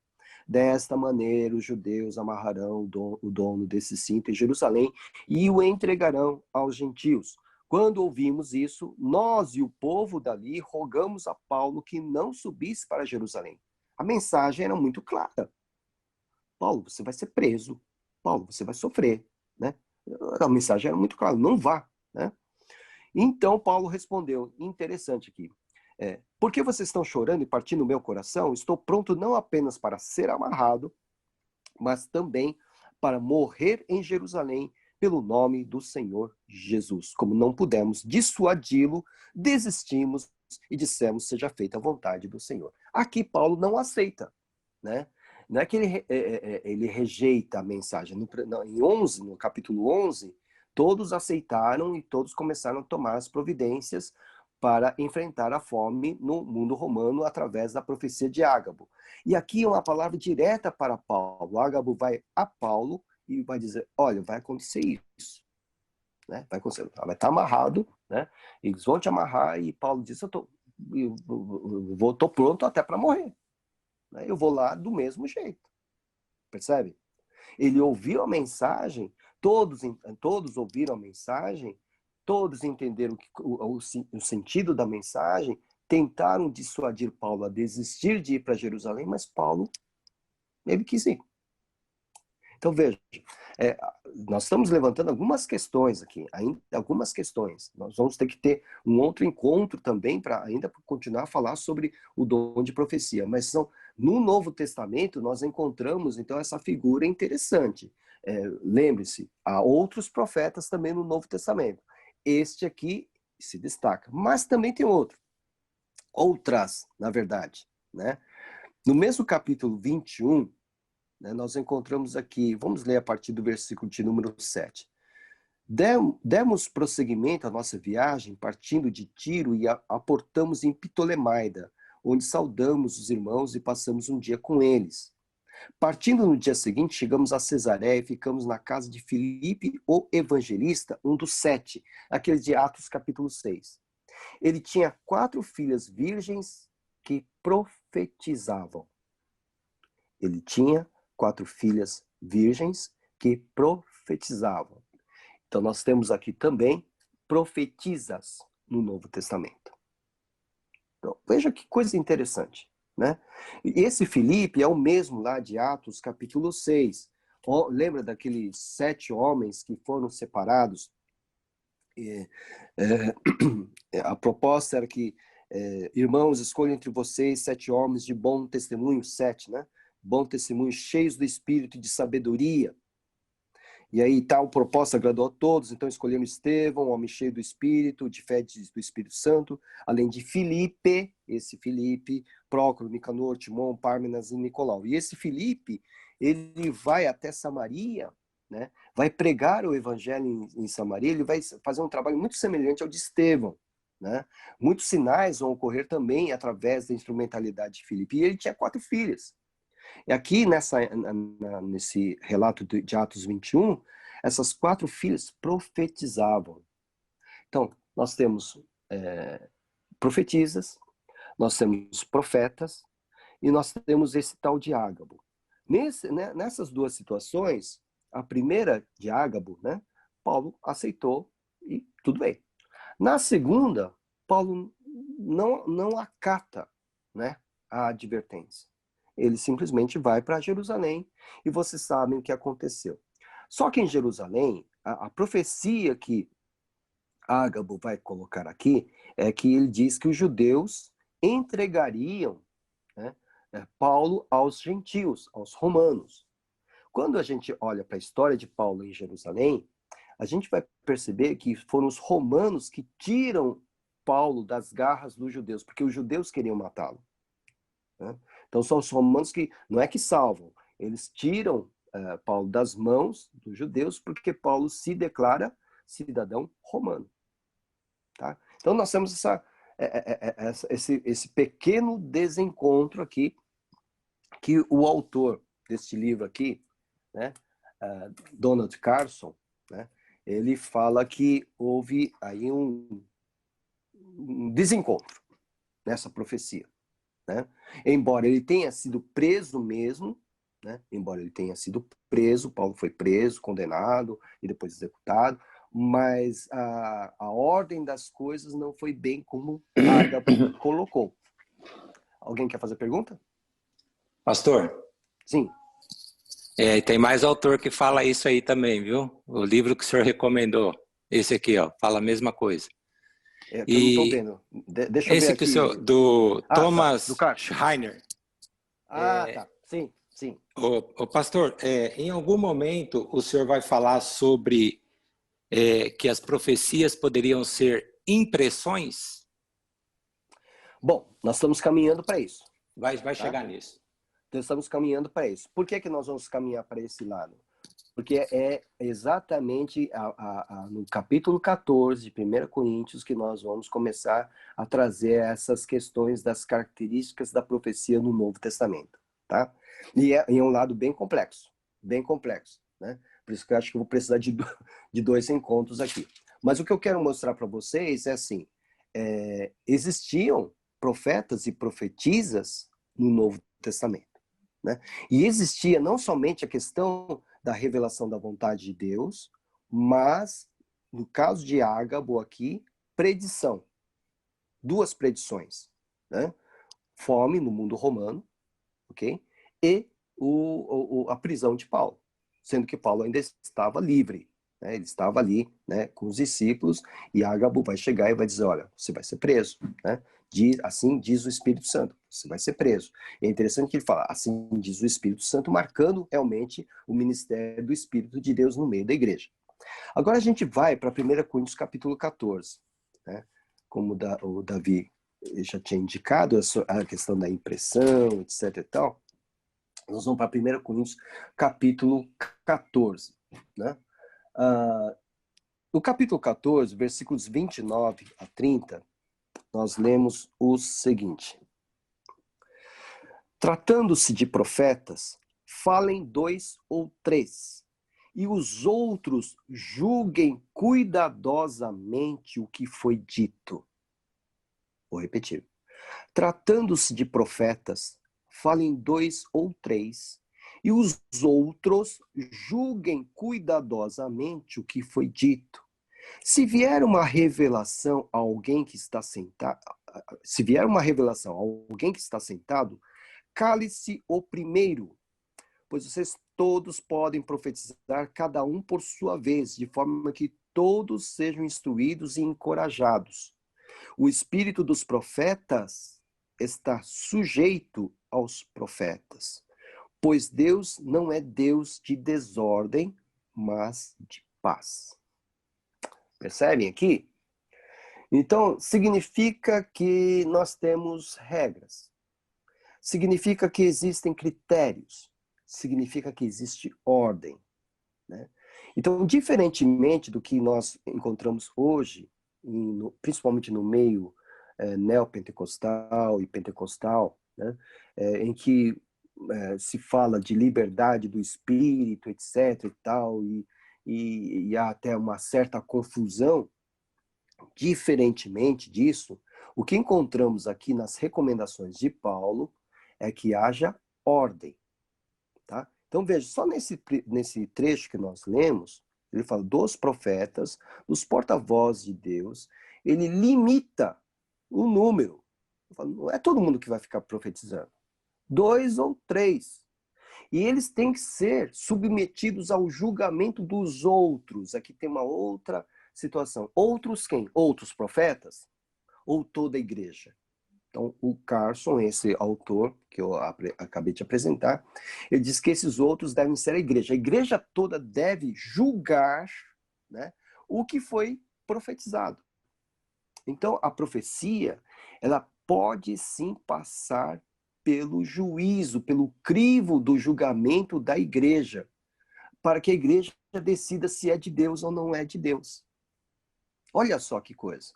Desta maneira os judeus amarrarão o dono desse cinto em Jerusalém e o entregarão aos gentios. Quando ouvimos isso, nós e o povo dali rogamos a Paulo que não subisse para Jerusalém. A mensagem era muito clara. Paulo, você vai ser preso. Paulo, você vai sofrer, né? A mensagem era muito clara, não vá. Né? Então Paulo respondeu, interessante aqui, por que vocês estão chorando e partindo o meu coração? Estou pronto não apenas para ser amarrado, mas também para morrer em Jerusalém pelo nome do Senhor Jesus. Como não pudemos dissuadi-lo, desistimos e dissemos, seja feita a vontade do Senhor. Aqui Paulo não aceita, né? Não é que ele rejeita a mensagem. No capítulo 11, todos aceitaram e todos começaram a tomar as providências para enfrentar a fome no mundo romano através da profecia de Ágabo. E aqui é uma palavra direta para Paulo. Ágabo vai a Paulo e vai dizer, olha, vai acontecer isso. Né? Vai acontecer, vai estar amarrado, né? Eles vão te amarrar e Paulo diz, eu tô pronto até para morrer. Eu vou lá do mesmo jeito. Percebe? Ele ouviu a mensagem, todos ouviram a mensagem, todos entenderam o sentido da mensagem, tentaram dissuadir Paulo a desistir de ir para Jerusalém, mas Paulo, ele quis ir. Então, veja, nós estamos levantando algumas questões aqui, ainda algumas questões. Nós vamos ter que ter um outro encontro também para ainda continuar a falar sobre o dom de profecia. Mas no Novo Testamento nós encontramos, então, essa figura interessante. Lembre-se, há outros profetas também no Novo Testamento. Este aqui se destaca, mas também tem outras, na verdade. Né? No mesmo capítulo 21, nós encontramos aqui, vamos ler a partir do versículo de número 7. Demos prosseguimento à nossa viagem, partindo de Tiro e aportamos em Ptolemaida, onde saudamos os irmãos e passamos um dia com eles. Partindo no dia seguinte, chegamos a Cesareia e ficamos na casa de Filipe, o evangelista, um dos 7, aquele de Atos capítulo 6. Ele tinha 4 filhas virgens que profetizavam. Ele tinha 4 filhas virgens que profetizavam. Então, nós temos aqui também profetisas no Novo Testamento. Então, veja que coisa interessante, né? E esse Filipe é o mesmo lá de Atos, capítulo 6. Lembra daqueles 7 homens que foram separados? A proposta era que, irmãos, escolham entre vocês 7 homens de bom testemunho, 7, né? Bom testemunho, cheios do espírito e de sabedoria. E aí tal proposta agradou a todos, então escolhemos Estevão, um homem cheio do espírito, de fé do Espírito Santo, além de Filipe, Prócoro, Nicanor, Timon, Pármenas e Nicolau. E esse Filipe, ele vai até Samaria, né? Vai pregar o evangelho em Samaria, ele vai fazer um trabalho muito semelhante ao de Estevão. Né? Muitos sinais vão ocorrer também através da instrumentalidade de Filipe. E ele tinha 4 filhas. E aqui, nesse relato de Atos 21, essas 4 filhas profetizavam. Então, nós temos profetisas, nós temos profetas, e nós temos esse tal de Ágabo. Nessas 2 situações, a primeira de Ágabo, né, Paulo aceitou e tudo bem. Na segunda, Paulo não acata, né, a advertência. Ele simplesmente vai para Jerusalém e vocês sabem o que aconteceu. Só que em Jerusalém, a profecia que Ágabo vai colocar aqui é que ele diz que os judeus entregariam, né, Paulo aos gentios, aos romanos. Quando a gente olha para a história de Paulo em Jerusalém, a gente vai perceber que foram os romanos que tiram Paulo das garras dos judeus, porque os judeus queriam matá-lo. Né? Então são os romanos que, não é que salvam, eles tiram Paulo das mãos dos judeus, porque Paulo se declara cidadão romano. Tá? Então nós temos esse pequeno desencontro aqui, que o autor deste livro aqui, né, Donald Carson, né, ele fala que houve aí um desencontro nessa profecia. Né? Embora ele tenha sido preso mesmo, né? Paulo foi preso, condenado e depois executado, mas a ordem das coisas não foi bem como Ágabo colocou. Alguém quer fazer pergunta? Pastor? Sim. Tem mais autor que fala isso aí também, viu? O livro que o senhor recomendou, esse aqui, ó, fala a mesma coisa. Eu não estou vendo. Deixa eu esse ver aqui. Que o senhor, do Thomas tá, do Schreiner. Tá. Sim. O pastor, em algum momento o senhor vai falar sobre que as profecias poderiam ser impressões? Bom, nós estamos caminhando para isso. Vai tá? chegar nisso. Então, estamos caminhando para isso. Por que nós vamos caminhar para esse lado? Porque é exatamente no capítulo 14 de 1 Coríntios que nós vamos começar a trazer essas questões das características da profecia no Novo Testamento. Tá? E é um lado bem complexo, né? Por isso que eu acho que eu vou precisar de 2 encontros aqui. Mas o que eu quero mostrar para vocês é assim, existiam profetas e profetisas no Novo Testamento. Né? E existia não somente a questão da revelação da vontade de Deus, mas, no caso de Ágabo aqui, predição. 2 predições. Né? Fome no mundo romano, ok? E a prisão de Paulo, sendo que Paulo ainda estava livre. Né? Ele estava ali, né, com os discípulos, e Ágabo vai chegar e vai dizer, olha, você vai ser preso. Né? Assim diz o Espírito Santo, você vai ser preso. É interessante que ele fala, assim diz o Espírito Santo, marcando realmente o ministério do Espírito de Deus no meio da igreja. Agora a gente vai para 1 Coríntios capítulo 14, né? Como o Davi já tinha indicado, a questão da impressão, etc e tal. Nós vamos para 1 Coríntios capítulo 14, né? No capítulo 14, versículos 29 a 30, nós lemos o seguinte: tratando-se de profetas, falem 2 ou 3, e os outros julguem cuidadosamente o que foi dito. Vou repetir. Tratando-se de profetas, falem 2 ou 3, e os outros julguem cuidadosamente o que foi dito. Se vier uma revelação a alguém que está sentado, cale-se o primeiro, pois vocês todos podem profetizar, cada um por sua vez, de forma que todos sejam instruídos e encorajados. O espírito dos profetas está sujeito aos profetas, pois Deus não é Deus de desordem, mas de paz. Percebem aqui? Então, significa que nós temos regras. Significa que existem critérios. Significa que existe ordem. Né? Então, diferentemente do que nós encontramos hoje, principalmente no meio neopentecostal e pentecostal, né? Em que se fala de liberdade do espírito, etc. e tal, e há até uma certa confusão. Diferentemente disso, o que encontramos aqui nas recomendações de Paulo é que haja ordem. Tá? Então veja, só nesse trecho que nós lemos, ele fala dos profetas, dos porta-vozes de Deus, ele limita o número. Não é todo mundo que vai ficar profetizando. 2 ou 3. E eles têm que ser submetidos ao julgamento dos outros. Aqui tem uma outra situação. Outros quem? Outros profetas? Ou toda a igreja? Então, o Carson, esse autor que eu acabei de apresentar, ele diz que esses outros devem ser a igreja. A igreja toda deve julgar, né, o que foi profetizado. Então, a profecia, ela pode sim passar pelo juízo, pelo crivo do julgamento da igreja, para que a igreja decida se é de Deus ou não é de Deus. Olha só que coisa.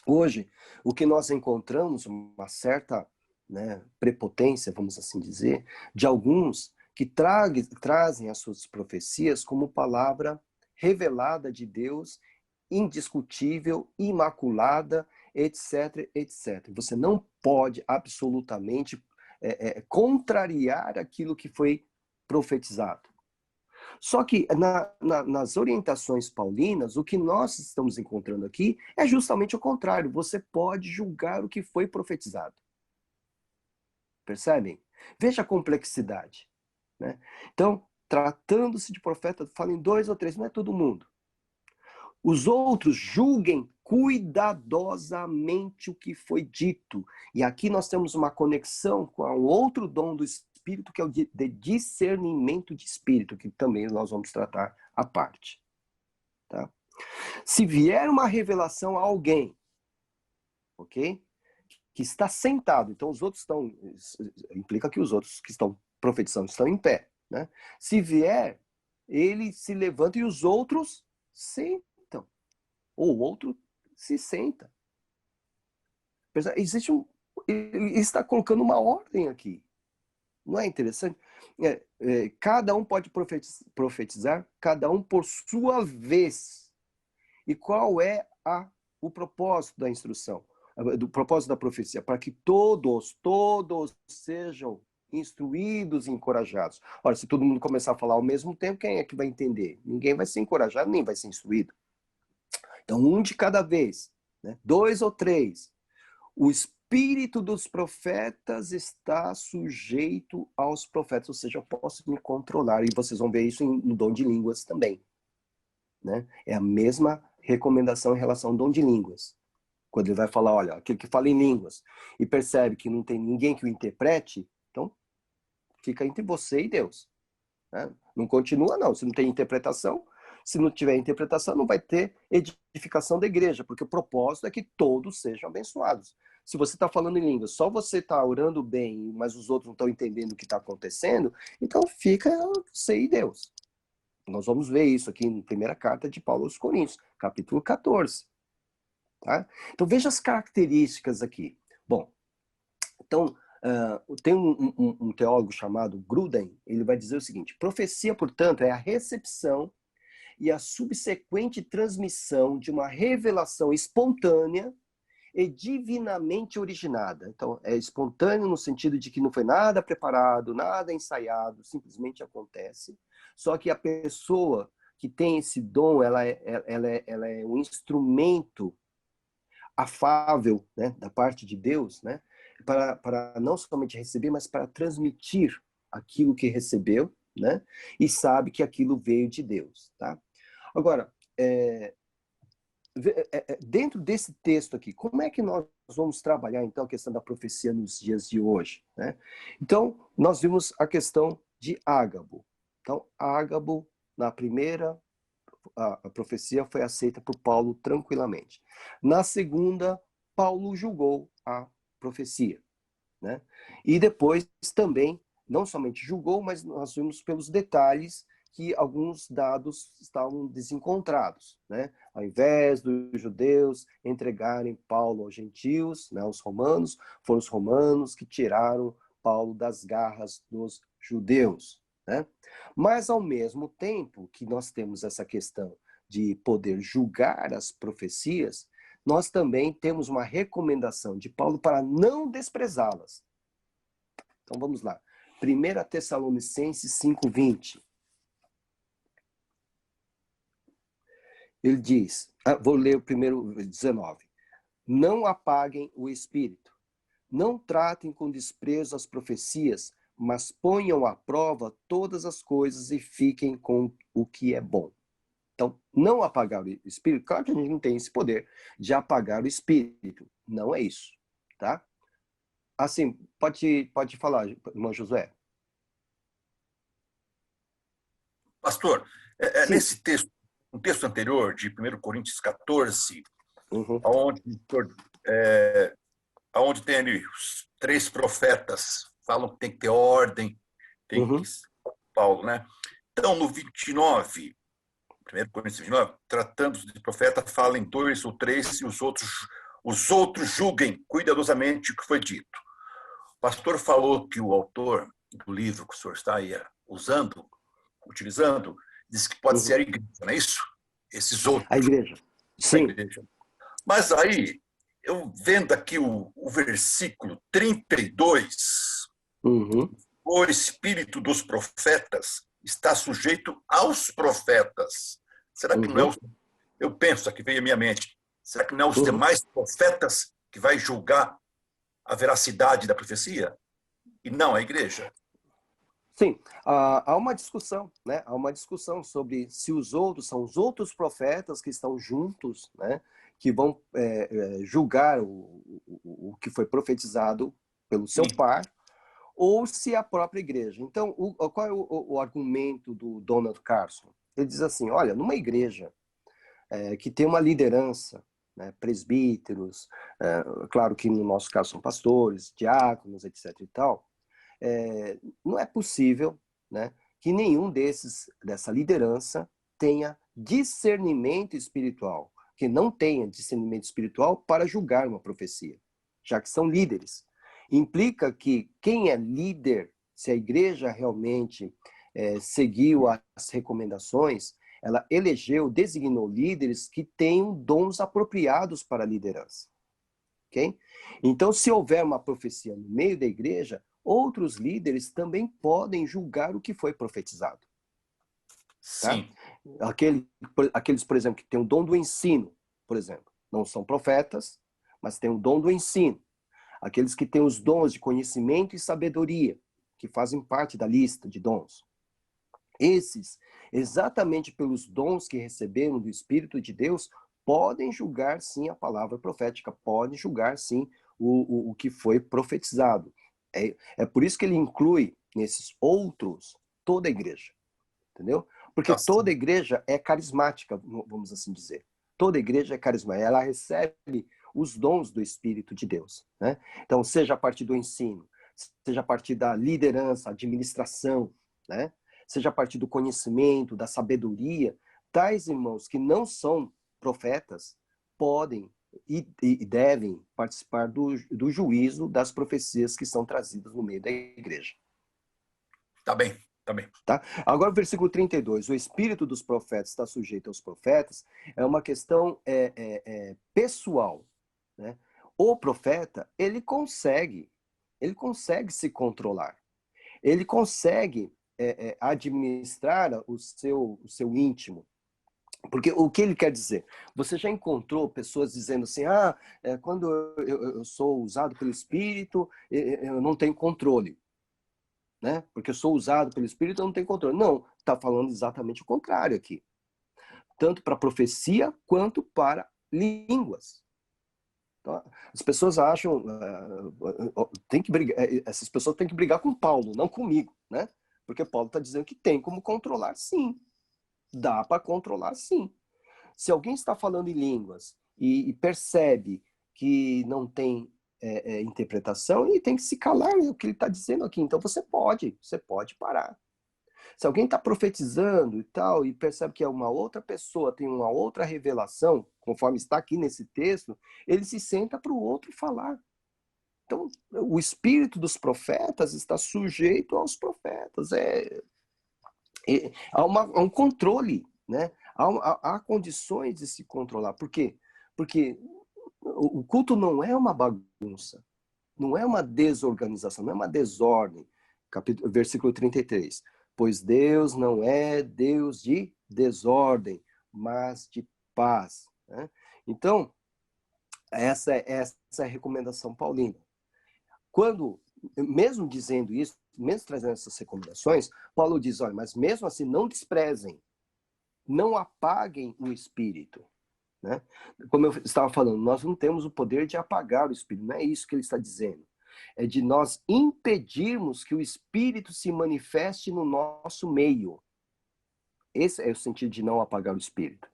Hoje, o que nós encontramos, uma certa, né, prepotência, vamos assim dizer, de alguns que trazem as suas profecias como palavra revelada de Deus, indiscutível, imaculada, etc, etc. Você não pode absolutamente contrariar aquilo que foi profetizado. Só que nas orientações paulinas, o que nós estamos encontrando aqui é justamente o contrário. Você pode julgar o que foi profetizado. Percebem? Veja a complexidade. Né? Então, tratando-se de profeta, falem 2 ou 3, não é todo mundo. Os outros julguem cuidadosamente o que foi dito. E aqui nós temos uma conexão com o outro dom do Espírito, que é o de discernimento de espírito, que também nós vamos tratar à parte. tá? Se vier uma revelação a alguém, ok? Que está sentado, então os outros estão, implica que os outros que estão profetizando estão em pé, né? Se vier, ele se levanta e os outros sentam, ou o outro se senta. Existe ele está colocando uma ordem aqui. Não é interessante? Cada um pode profetizar, cada um por sua vez. E qual é o propósito da instrução? Do propósito da profecia? Para que todos sejam instruídos e encorajados. Ora, se todo mundo começar a falar ao mesmo tempo, quem é que vai entender? Ninguém vai ser encorajado, nem vai ser instruído. Então, um de cada vez, né? 2 ou 3. O espírito dos profetas está sujeito aos profetas, ou seja, eu posso me controlar. E vocês vão ver isso no dom de línguas também, né? É a mesma recomendação em relação ao dom de línguas. Quando ele vai falar, olha, aquele que fala em línguas e percebe que não tem ninguém que o interprete, então fica entre você e Deus, né? Não continua, não. Se não tem interpretação, se não tiver interpretação, não vai ter edificação da igreja, porque o propósito é que todos sejam abençoados. Se você está falando em línguas, só você está orando bem, mas os outros não estão entendendo o que está acontecendo, então fica você e Deus. Nós vamos ver isso aqui na primeira carta de Paulo aos Coríntios, capítulo 14. Tá? Então veja as características aqui. Bom, então tem um teólogo chamado Gruden, ele vai dizer o seguinte: profecia, portanto, é a recepção e a subsequente transmissão de uma revelação espontânea e divinamente originada. Então, é espontâneo no sentido de que não foi nada preparado, nada ensaiado, simplesmente acontece. Só que a pessoa que tem esse dom, ela é um instrumento afável, né, da parte de Deus, né, para não somente receber, mas para transmitir aquilo que recebeu, né, e sabe que aquilo veio de Deus. Tá? Agora, dentro desse texto aqui, como é que nós vamos trabalhar, então, a questão da profecia nos dias de hoje, né? Então, nós vimos a questão de Ágabo. Então, Ágabo, na primeira, a profecia foi aceita por Paulo tranquilamente. Na segunda, Paulo julgou a profecia, né? E depois também, não somente julgou, mas nós vimos pelos detalhes que alguns dados estavam desencontrados, né? Ao invés dos judeus entregarem Paulo aos gentios, né, aos romanos, foram os romanos que tiraram Paulo das garras dos judeus, né? Mas, ao mesmo tempo que nós temos essa questão de poder julgar as profecias, nós também temos uma recomendação de Paulo para não desprezá-las. Então, vamos lá. 1 Tessalonicenses 5:20. Ele diz, vou ler o primeiro 19. Não apaguem o espírito. Não tratem com desprezo as profecias, mas ponham à prova todas as coisas e fiquem com o que é bom. Então, não apagar o espírito, claro que a gente não tem esse poder de apagar o espírito. Não é isso, tá? Assim, pode falar, irmão Josué. Pastor, nesse texto, um texto anterior, de 1 Coríntios 14, onde tem ali os 3 profetas, falam que tem que ter ordem, tem que... Paulo, né? Então, no 29, 1 Coríntios 29, tratando de profeta, fala em 2 ou 3 e os outros julguem cuidadosamente o que foi dito. O pastor falou que o autor do livro que o senhor está aí utilizando, diz que pode ser a igreja, não é isso? Esses outros. A igreja. Sim. A igreja. Mas aí, eu vendo aqui o versículo 32, o espírito dos profetas está sujeito aos profetas. Será que não é eu penso aqui, veio à minha mente, será que não é os demais profetas que vai julgar a veracidade da profecia? E não a igreja? Sim, há uma discussão, né? Há uma discussão sobre se os outros são os outros profetas que estão juntos, né? Que vão julgar o que foi profetizado pelo seu par, ou se a própria igreja. Então, qual é o argumento do Donald Carson? Ele diz assim, olha, numa igreja, que tem uma liderança, né, presbíteros, claro que no nosso caso são pastores, diáconos, etc. e tal, não é possível, né, que nenhum dessa liderança tenha discernimento espiritual, que não tenha discernimento espiritual para julgar uma profecia, já que são líderes. Implica que quem é líder, se a igreja realmente seguiu as recomendações, ela elegeu, designou líderes que tenham dons apropriados para a liderança. Okay? Então, se houver uma profecia no meio da igreja, outros líderes também podem julgar o que foi profetizado. Tá? Sim. Aqueles, por exemplo, que têm o dom do ensino, por exemplo, não são profetas, mas têm o dom do ensino. Aqueles que têm os dons de conhecimento e sabedoria, que fazem parte da lista de dons. Esses, exatamente pelos dons que receberam do Espírito de Deus, podem julgar sim a palavra profética, podem julgar sim o que foi profetizado. É por isso que ele inclui nesses outros toda a igreja, entendeu? Porque toda a igreja é carismática, vamos assim dizer. Toda a igreja é carismática, ela recebe os dons do Espírito de Deus, né? Então, seja a partir do ensino, seja a partir da liderança, administração, né? Seja a partir do conhecimento, da sabedoria, tais irmãos que não são profetas podem e devem participar do juízo das profecias que são trazidas no meio da igreja. Tá bem, tá bem. Tá? Agora o versículo 32, o espírito dos profetas está sujeito aos profetas, é uma questão pessoal, né? O profeta, ele consegue se controlar, ele consegue administrar o seu íntimo. Porque o que ele quer dizer? Você já encontrou pessoas dizendo assim, quando eu sou usado pelo Espírito, eu não tenho controle, né? Porque eu sou usado pelo Espírito, eu não tenho controle. Não, está falando exatamente o contrário aqui. Tanto para profecia, quanto para línguas. Então, as pessoas acham, tem que brigar, essas pessoas têm que brigar com Paulo, não comigo, né? Porque Paulo está dizendo que tem como controlar, sim. Dá para controlar, sim. Se alguém está falando em línguas e percebe que não tem interpretação, ele tem que se calar, é o que ele está dizendo aqui. Então você pode parar. Se alguém está profetizando e tal, e percebe que uma outra pessoa tem uma outra revelação, conforme está aqui nesse texto, ele se senta para o outro falar. Então, o espírito dos profetas está sujeito aos profetas. Há um controle, né? Há condições de se controlar. Por quê? Porque o culto não é uma bagunça, não é uma desorganização, não é uma desordem. Versículo 33. Pois Deus não é Deus de desordem, mas de paz. Né? Então, essa é a recomendação paulina. Quando, mesmo dizendo isso, mesmo trazendo essas recomendações, Paulo diz, olha, mas mesmo assim não desprezem, não apaguem o Espírito. Né? Como eu estava falando, nós não temos o poder de apagar o Espírito, não é isso que ele está dizendo. É de nós impedirmos que o Espírito se manifeste no nosso meio. Esse é o sentido de não apagar o Espírito.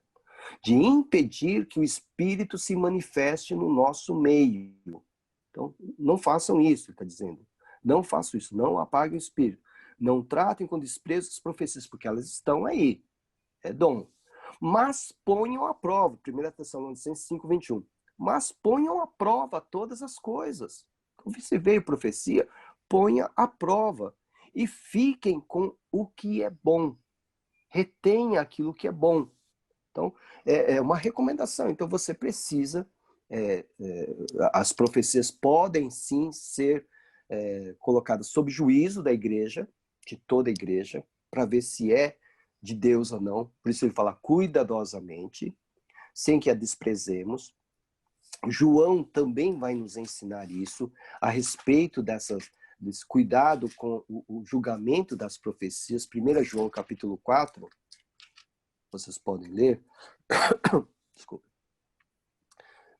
De impedir que o Espírito se manifeste no nosso meio. Então, não façam isso, ele está dizendo. Não façam isso, não apaguem o Espírito. Não tratem com desprezo as profecias, porque elas estão aí. É dom. Mas ponham à prova, 1 Tessalonicenses 5:21. Mas ponham à prova todas as coisas. Então, se veio profecia, ponha à prova. E fiquem com o que é bom. Retenha aquilo que é bom. Então, é uma recomendação. Então, você precisa... as profecias podem, sim, ser colocadas sob juízo da igreja, de toda a igreja, para ver se é de Deus ou não. Por isso ele fala cuidadosamente, sem que a desprezemos. João também vai nos ensinar isso, a respeito desse cuidado com o julgamento das profecias. 1 João capítulo 4, vocês podem ler. Desculpa.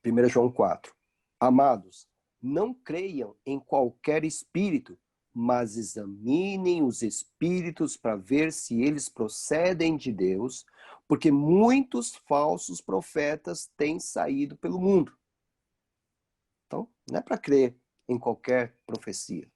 1 João 4. Amados, não creiam em qualquer espírito, mas examinem os espíritos para ver se eles procedem de Deus, porque muitos falsos profetas têm saído pelo mundo. Então, não é para crer em qualquer profecia,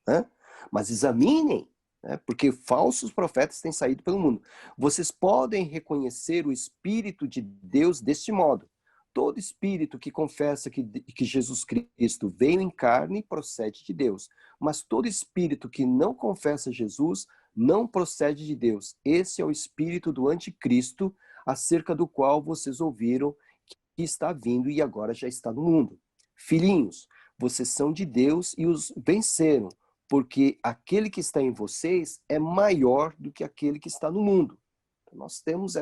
né? Mas examinem, né? Porque falsos profetas têm saído pelo mundo. Vocês podem reconhecer o Espírito de Deus deste modo. Todo espírito que confessa que Jesus Cristo veio em carne procede de Deus. Mas todo espírito que não confessa Jesus não procede de Deus. Esse é o espírito do anticristo, acerca do qual vocês ouviram que está vindo e agora já está no mundo. Filhinhos, vocês são de Deus e os venceram, porque aquele que está em vocês é maior do que aquele que está no mundo. Nós temos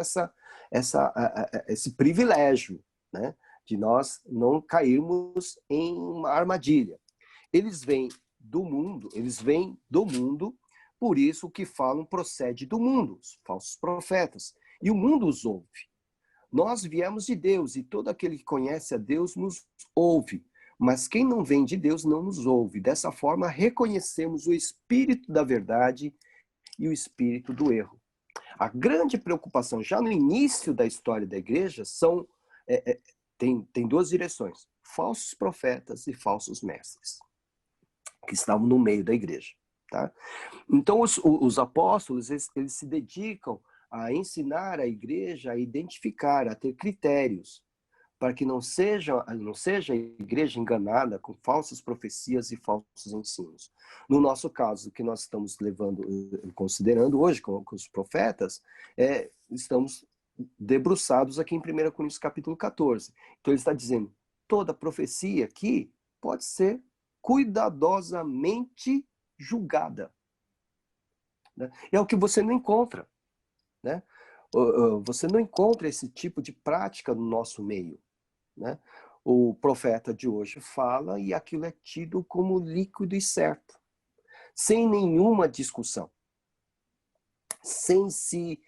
esse privilégio, né, de nós não cairmos em uma armadilha. Eles vêm do mundo, por isso o que falam procede do mundo, os falsos profetas. E o mundo os ouve. Nós viemos de Deus e todo aquele que conhece a Deus nos ouve. Mas quem não vem de Deus não nos ouve. Dessa forma, reconhecemos o espírito da verdade e o espírito do erro. A grande preocupação, já no início da história da igreja, tem duas direções: falsos profetas e falsos mestres, que estavam no meio da igreja. Tá? Então, os apóstolos, eles se dedicam a ensinar a igreja a identificar, a ter critérios, para que não seja a igreja enganada com falsas profecias e falsos ensinos. No nosso caso, o que nós estamos considerando hoje com os profetas, estamos debruçados aqui em 1 Coríntios capítulo 14. Então ele está dizendo, toda profecia aqui pode ser cuidadosamente julgada. Né? É o que você não encontra. Né? Você não encontra esse tipo de prática no nosso meio. Né? O profeta de hoje fala e aquilo é tido como líquido e certo, sem nenhuma discussão, sem se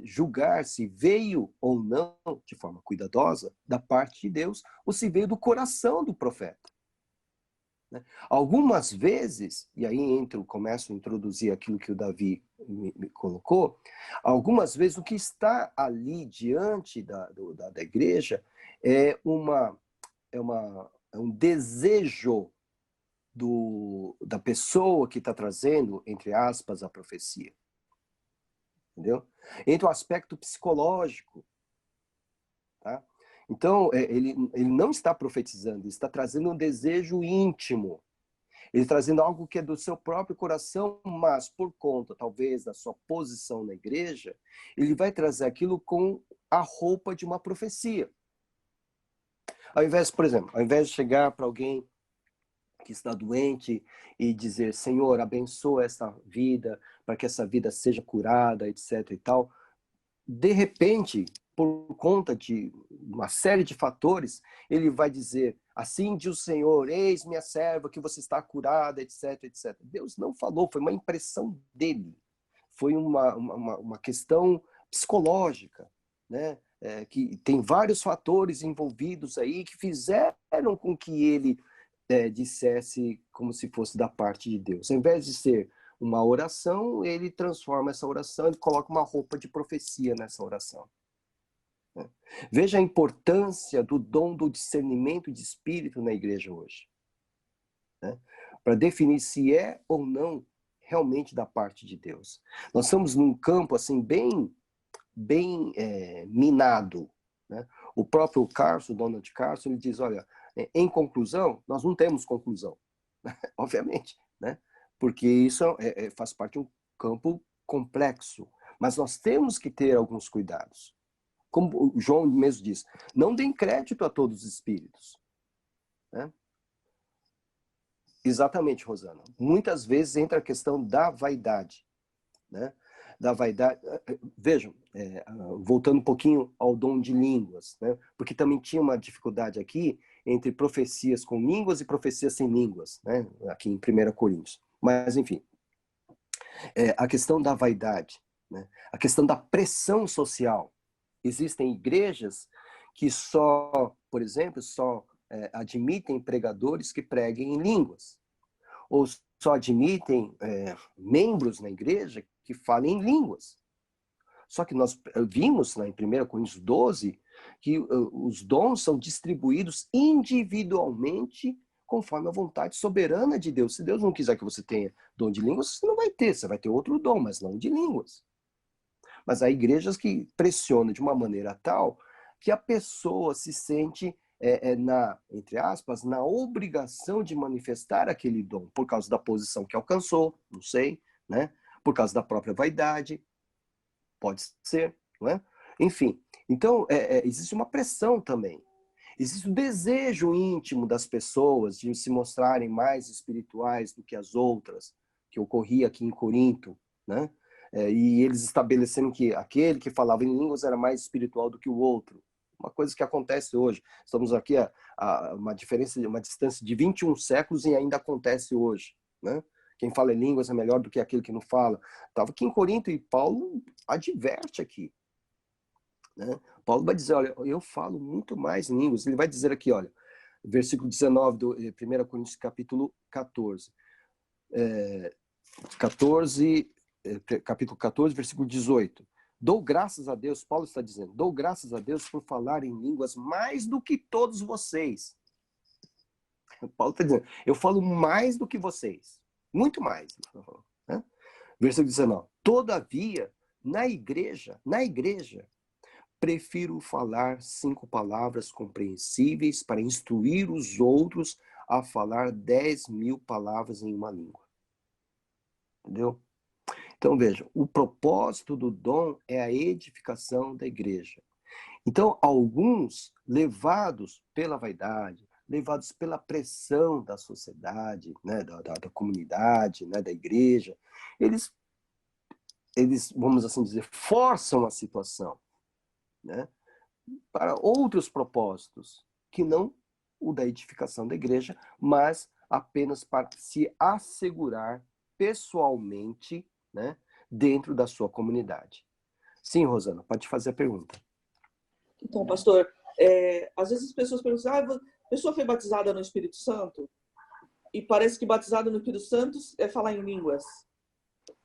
julgar se veio ou não, de forma cuidadosa, da parte de Deus, ou se veio do coração do profeta. Né? Algumas vezes, e aí começo a introduzir aquilo que o Davi me colocou, algumas vezes o que está ali diante da igreja é um desejo da pessoa que está trazendo, entre aspas, a profecia. Entendeu? Entre o aspecto psicológico. Tá? Então, ele não está profetizando, ele está trazendo um desejo íntimo. Ele está trazendo algo que é do seu próprio coração, mas por conta, talvez, da sua posição na igreja, ele vai trazer aquilo com a roupa de uma profecia. Por exemplo, ao invés de chegar para alguém que está doente e dizer, Senhor, abençoa essa vida, para que essa vida seja curada, etc. e tal, de repente, por conta de uma série de fatores, ele vai dizer, assim diz o Senhor, eis minha serva, que você está curada, etc, etc. Deus não falou, foi uma impressão dele. Foi uma questão psicológica, né? Que tem vários fatores envolvidos aí que fizeram com que ele dissesse como se fosse da parte de Deus. Ao invés de ser uma oração, ele transforma essa oração, ele coloca uma roupa de profecia nessa oração. Veja a importância do dom do discernimento de espírito na igreja hoje. Né? Para definir se é ou não realmente da parte de Deus. Nós estamos num campo assim bem minado. Né? O próprio Donald Carson, ele diz, olha, em conclusão, nós não temos conclusão. Obviamente, né? Porque isso faz parte de um campo complexo. Mas nós temos que ter alguns cuidados. Como o João mesmo diz, não deem crédito a todos os espíritos. Né? Exatamente, Rosana. Muitas vezes entra a questão da vaidade. Né? Da vaidade. Vejam, voltando um pouquinho ao dom de línguas, né? Porque também tinha uma dificuldade aqui entre profecias com línguas e profecias sem línguas, né? Aqui em 1 Coríntios. Mas, enfim, a questão da vaidade, né? A questão da pressão social. Existem igrejas que por exemplo, só admitem pregadores que preguem em línguas. ou só admitem membros na igreja que falem em línguas. Só que nós vimos em 1 Coríntios 12 que os dons são distribuídos individualmente conforme a vontade soberana de Deus. Se Deus não quiser que você tenha dom de línguas, você não vai ter. Você vai ter outro dom, mas não de línguas. Mas há igrejas que pressionam de uma maneira tal que a pessoa se sente, entre aspas, na obrigação de manifestar aquele dom, por causa da posição que alcançou, não sei, né? Por causa da própria vaidade, pode ser, não é? Enfim, então existe uma pressão também. Existe o desejo íntimo das pessoas de se mostrarem mais espirituais do que as outras, que ocorria aqui em Corinto, né? E eles estabeleceram que aquele que falava em línguas era mais espiritual do que o outro. Uma coisa que acontece hoje. Estamos aqui a uma distância de 21 séculos e ainda acontece hoje, né? Quem fala em línguas é melhor do que aquele que não fala. Estava aqui em Corinto e Paulo adverte aqui, né? Paulo vai dizer, olha, eu falo muito mais línguas. Ele vai dizer aqui, olha, versículo 19 do 1 Coríntios capítulo 14. Capítulo 14, versículo 18. Dou graças a Deus, Paulo está dizendo, dou graças a Deus por falar em línguas mais do que todos vocês. Paulo está dizendo, eu falo mais do que vocês. Muito mais. Né? Versículo 19. Todavia, na igreja, prefiro falar 5 palavras compreensíveis para instruir os outros a falar 10.000 palavras em uma língua. Entendeu? Então, veja, o propósito do dom é a edificação da igreja. Então, alguns, levados pela vaidade, levados pela pressão da sociedade, né, da comunidade, né, da igreja, eles, vamos assim dizer, forçam a situação, né, para outros propósitos, que não o da edificação da igreja, mas apenas para se assegurar pessoalmente, né, dentro da sua comunidade. Sim, Rosana, pode fazer a pergunta. Então, pastor, às vezes as pessoas perguntam, a pessoa foi batizada no Espírito Santo e parece que batizada no Espírito Santo é falar em línguas.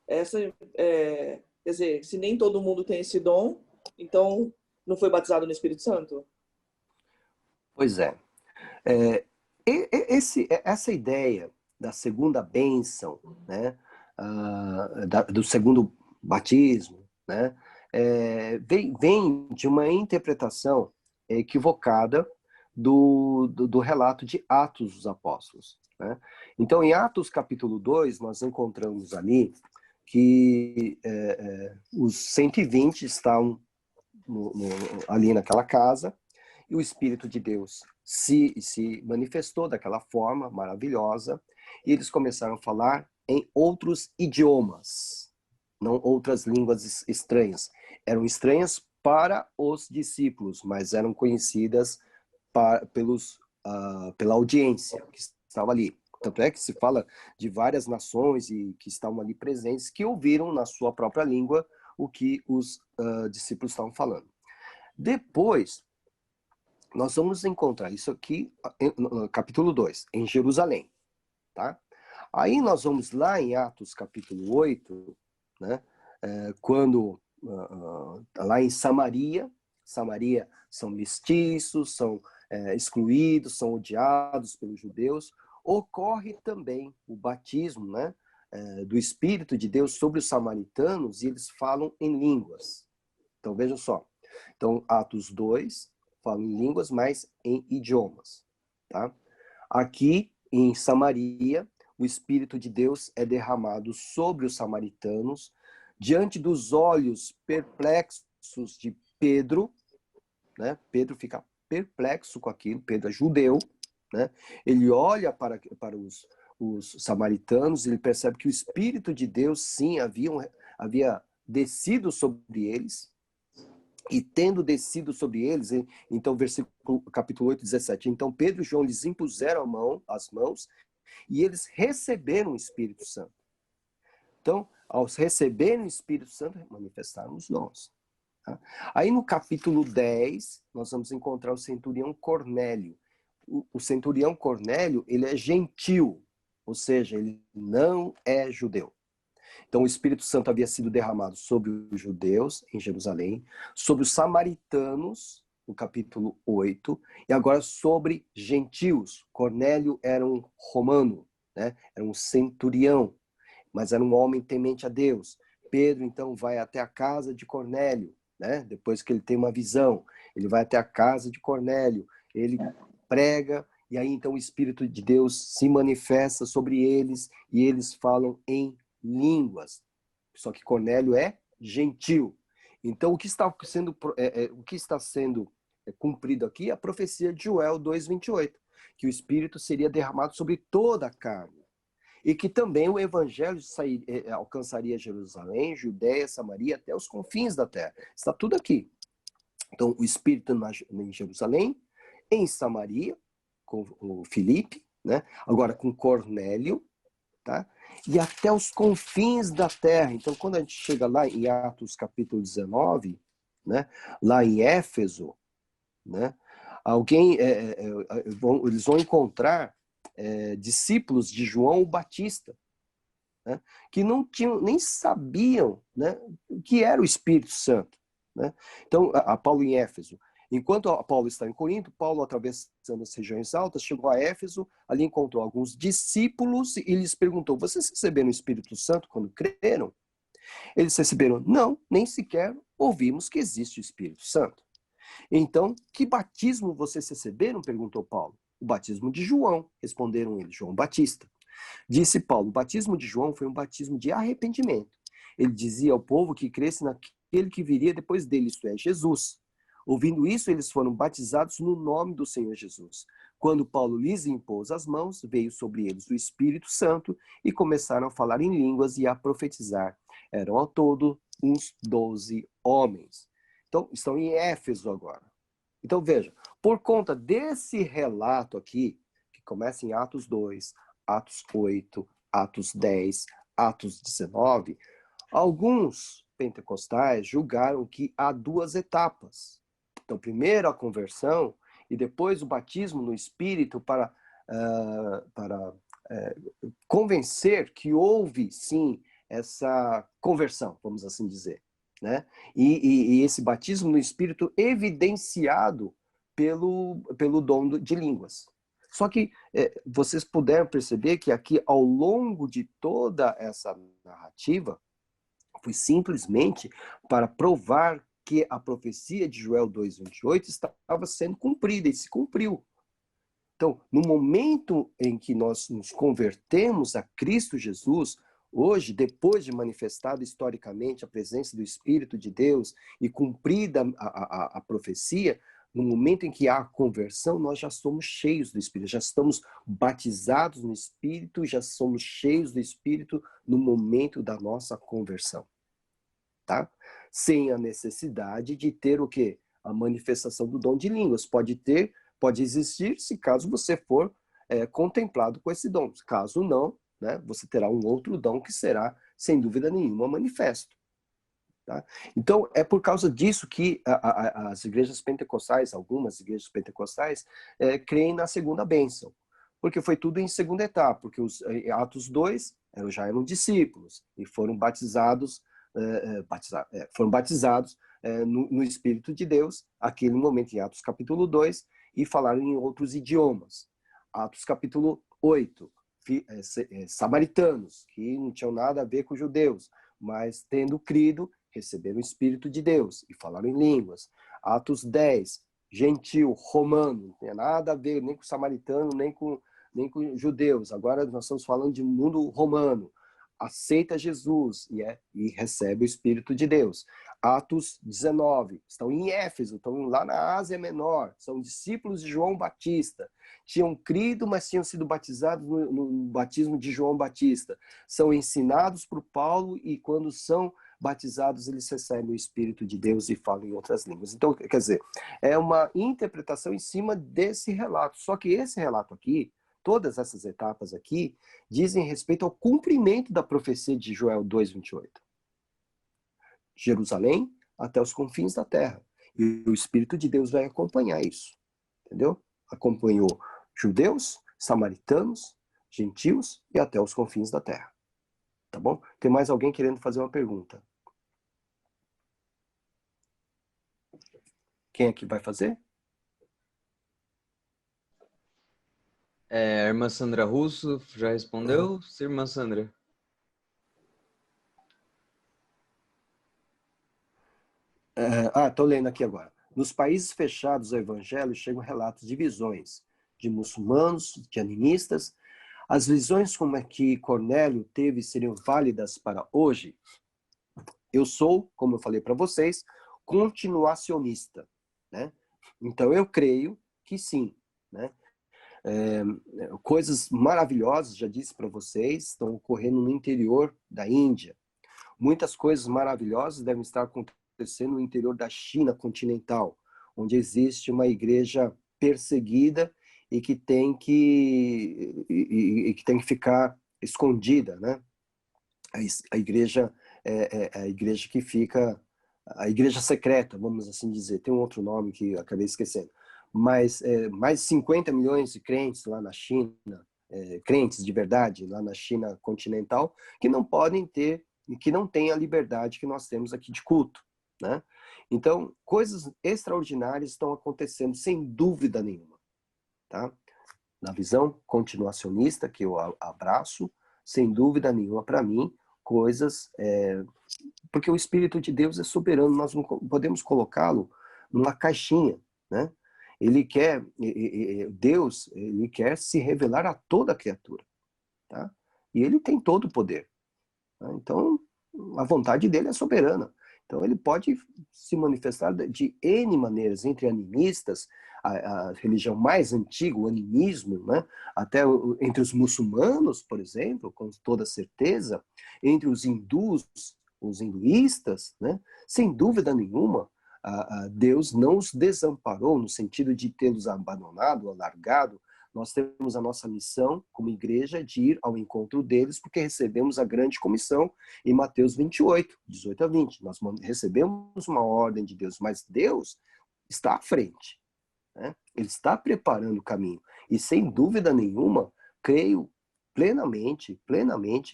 Quer dizer, se nem todo mundo tem esse dom, então não foi batizado no Espírito Santo? Pois é. Essa ideia da segunda bênção, né, do segundo batismo, né, vem de uma interpretação equivocada do relato de Atos dos Apóstolos. Né? Então, em Atos capítulo 2, nós encontramos ali que os 120 estão ali naquela casa e o Espírito de Deus se manifestou daquela forma maravilhosa e eles começaram a falar em outros idiomas, não outras línguas estranhas. Eram estranhas para os discípulos, mas eram conhecidas pela audiência que estava ali. Tanto é que se fala de várias nações e que estavam ali presentes que ouviram na sua própria língua o que os discípulos estavam falando. Depois, nós vamos encontrar isso aqui no capítulo 2, em Jerusalém. Tá? Aí nós vamos lá em Atos capítulo 8, né? Quando lá em Samaria são mestiços, são excluídos, são odiados pelos judeus, ocorre também o batismo, né, do Espírito de Deus sobre os samaritanos e eles falam em línguas. Então vejam só, então Atos 2 fala em línguas, mas em idiomas. Tá? Aqui em Samaria, o Espírito de Deus é derramado sobre os samaritanos, diante dos olhos perplexos de Pedro, né? Pedro fica perplexo com aquilo, Pedro é judeu, né? Ele olha para os samaritanos, ele percebe que o Espírito de Deus, sim, havia descido sobre eles, e tendo descido sobre eles, então capítulo 8, 17, então Pedro e João lhes impuseram as mãos, e eles receberam o Espírito Santo. Então, ao receberem o Espírito Santo, manifestaram os dons. Tá? Aí no capítulo 10, nós vamos encontrar o centurião Cornélio. O centurião Cornélio, ele é gentil, ou seja, ele não é judeu. Então o Espírito Santo havia sido derramado sobre os judeus em Jerusalém, sobre os samaritanos, no capítulo 8, e agora sobre gentios. Cornélio era um romano, né? Era um centurião, mas era um homem temente a Deus. Pedro, então, vai até a casa de Cornélio, né? Depois que ele tem uma visão, ele vai até a casa de Cornélio, ele prega, e aí então o Espírito de Deus se manifesta sobre eles, e eles falam em línguas. Só que Cornélio é gentil. Então, o que está sendo cumprido aqui é a profecia de Joel 2:28, que o Espírito seria derramado sobre toda a carne. E que também o evangelho alcançaria Jerusalém, Judéia, Samaria, até os confins da terra. Está tudo aqui. Então, o Espírito em Jerusalém, em Samaria, com o Filipe, né? Agora com Cornélio, tá? E até os confins da terra. Então, quando a gente chega lá em Atos capítulo 19, né? Lá em Éfeso, né? Eles vão encontrar discípulos de João o Batista, né? Que não tinham, nem sabiam, né? O que era o Espírito Santo, né? Então, a Paulo em Éfeso. Enquanto Paulo está em Corinto, Paulo, atravessando as regiões altas, chegou a Éfeso, ali encontrou alguns discípulos e lhes perguntou: vocês receberam o Espírito Santo quando creram? Eles receberam: não, nem sequer ouvimos que existe o Espírito Santo. Então, que batismo vocês receberam? Perguntou Paulo. O batismo de João, responderam eles, João Batista. Disse Paulo: o batismo de João foi um batismo de arrependimento. Ele dizia ao povo que cresce naquele que viria depois dele, isto é, Jesus. Ouvindo isso, eles foram batizados no nome do Senhor Jesus. Quando Paulo lhes impôs as mãos, veio sobre eles o Espírito Santo e começaram a falar em línguas e a profetizar. Eram ao todo uns 12 homens. Então, estão em Éfeso agora. Então, veja, por conta desse relato aqui, que começa em Atos 2, Atos 8, Atos 10, Atos 19, alguns pentecostais julgaram que há duas etapas. Então, primeiro a conversão e depois o batismo no Espírito para convencer que houve, sim, essa conversão, vamos assim dizer, né? E esse batismo no Espírito evidenciado pelo dom de línguas. Só que vocês puderam perceber que aqui, ao longo de toda essa narrativa, foi simplesmente para provar que a profecia de Joel 2:28 estava sendo cumprida e se cumpriu. Então, no momento em que nós nos convertemos a Cristo Jesus, hoje, depois de manifestada historicamente a presença do Espírito de Deus e cumprida a profecia, no momento em que há a conversão, nós já somos cheios do Espírito, já estamos batizados no Espírito, já somos cheios do Espírito no momento da nossa conversão. Tá? Sem a necessidade de ter o quê? A manifestação do dom de línguas. Pode existir se caso você for contemplado com esse dom. Caso não, né, você terá um outro dom que será, sem dúvida nenhuma, manifesto. Tá? Então, é por causa disso que as igrejas pentecostais, algumas igrejas pentecostais, creem na segunda bênção. Porque foi tudo em segunda etapa. Porque Atos 2 já eram discípulos e foram batizados no Espírito de Deus, aquele momento em Atos capítulo 2, e falaram em outros idiomas. Atos capítulo 8, samaritanos, que não tinham nada a ver com judeus, mas tendo crido, receberam o Espírito de Deus e falaram em línguas. Atos 10, gentil, romano, não tem nada a ver nem com samaritano, nem com judeus. Agora nós estamos falando de mundo romano. Aceita Jesus e recebe o Espírito de Deus. Atos 19, estão em Éfeso, estão lá na Ásia Menor, são discípulos de João Batista. Tinham crido, mas tinham sido batizados no batismo de João Batista. São ensinados por Paulo e quando são batizados, eles recebem o Espírito de Deus e falam em outras línguas. Então, quer dizer, é uma interpretação em cima desse relato. Só que esse relato aqui, todas essas etapas aqui, dizem respeito ao cumprimento da profecia de Joel 2:28. Jerusalém até os confins da terra. E o Espírito de Deus vai acompanhar isso. Entendeu? Acompanhou judeus, samaritanos, gentios e até os confins da terra. Tá bom? Tem mais alguém querendo fazer uma pergunta? Quem é que vai fazer? A irmã Sandra Russo já respondeu. Irmã Sandra. Estou lendo aqui agora. Nos países fechados ao evangelho chegam relatos de visões de muçulmanos, de animistas. As visões como é que Cornélio teve seriam válidas para hoje? Eu sou, como eu falei para vocês, continuacionista, né? Então eu creio que sim, né? Coisas maravilhosas, já disse para vocês, estão ocorrendo no interior da Índia. Muitas coisas maravilhosas devem estar acontecendo no interior da China continental, onde existe uma igreja perseguida e que tem que ficar escondida, né? A igreja a igreja que fica, a igreja secreta, vamos assim dizer. Tem um outro nome que eu acabei esquecendo. Mas mais de 50 milhões de crentes lá na China, crentes de verdade lá na China continental, que não podem ter, que não têm a liberdade que nós temos aqui de culto, né? Então, coisas extraordinárias estão acontecendo, sem dúvida nenhuma, tá? Na visão continuacionista, que eu abraço, sem dúvida nenhuma, para mim, coisas... porque o Espírito de Deus é soberano, nós não podemos colocá-lo numa caixinha, né? Ele quer, Deus, ele quer se revelar a toda a criatura, tá? E ele tem todo o poder, tá? Então, a vontade dele é soberana. Então, ele pode se manifestar de N maneiras, entre animistas, a religião mais antiga, o animismo, né? Até entre os muçulmanos, por exemplo, com toda certeza, entre os hindus, os hinduístas, né? Sem dúvida nenhuma, Deus não os desamparou no sentido de tê-los abandonado, alargado. Nós temos a nossa missão como igreja de ir ao encontro deles, porque recebemos a grande comissão em Mateus 28, 18 a 20. Nós recebemos uma ordem de Deus, mas Deus está à frente, né? Ele está preparando o caminho. E sem dúvida nenhuma, creio plenamente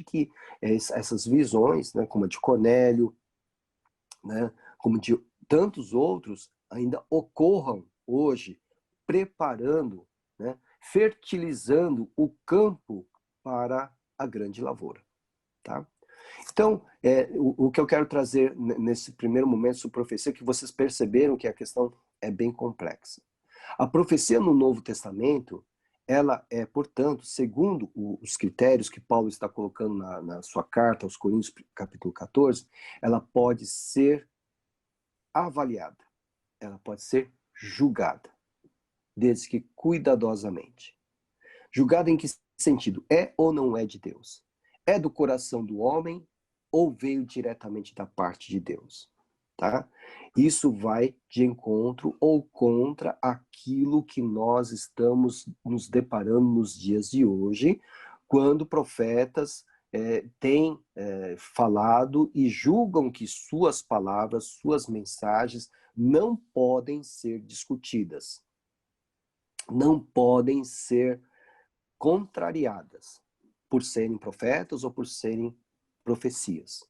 que essas visões, né, como a de Cornélio, né, como de tantos outros, ainda ocorram hoje, preparando, né, fertilizando o campo para a grande lavoura, tá? Então, o que eu quero trazer nesse primeiro momento sobre profecia é que vocês perceberam que a questão é bem complexa. A profecia no Novo Testamento, ela é, portanto, segundo os critérios que Paulo está colocando na sua carta aos Coríntios, capítulo 14, ela pode ser avaliada, ela pode ser julgada, desde que cuidadosamente. Julgada em que sentido? É ou não é de Deus? É do coração do homem ou veio diretamente da parte de Deus? Tá? Isso vai de encontro ou contra aquilo que nós estamos nos deparando nos dias de hoje, quando profetas têm falado e julgam que suas palavras, suas mensagens não podem ser discutidas, não podem ser contrariadas por serem profetas ou por serem profecias.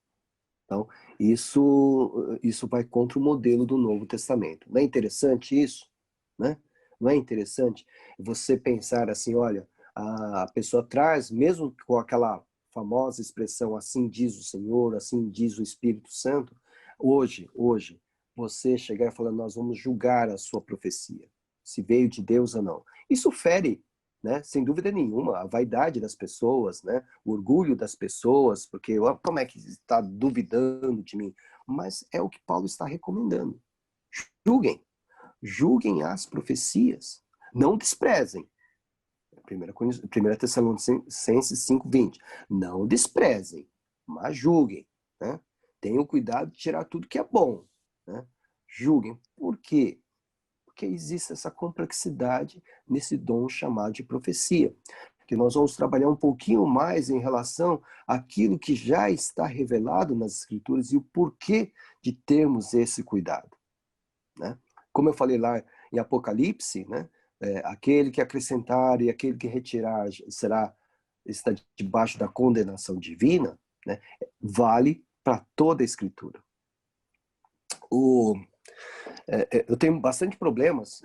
Então, isso vai contra o modelo do Novo Testamento. Não é interessante isso? Né? Não é interessante você pensar assim, olha, a pessoa traz, mesmo com aquela famosa expressão, assim diz o Senhor, assim diz o Espírito Santo, hoje, você chegar e falar, nós vamos julgar a sua profecia, se veio de Deus ou não. Isso fere, né, sem dúvida nenhuma, a vaidade das pessoas, né, o orgulho das pessoas, porque como é que está duvidando de mim? Mas é o que Paulo está recomendando. Julguem as profecias, não desprezem. 1 Tessalonicenses 5:20. Não desprezem, mas julguem, né? Tenham cuidado de tirar tudo que é bom, né? Julguem. Por quê? Porque existe essa complexidade nesse dom chamado de profecia, que nós vamos trabalhar um pouquinho mais em relação àquilo que já está revelado nas Escrituras e o porquê de termos esse cuidado, né? Como eu falei lá em Apocalipse, né? Aquele que acrescentar e aquele que retirar será está debaixo da condenação divina, né, vale para toda a Escritura. Eu tenho bastante problemas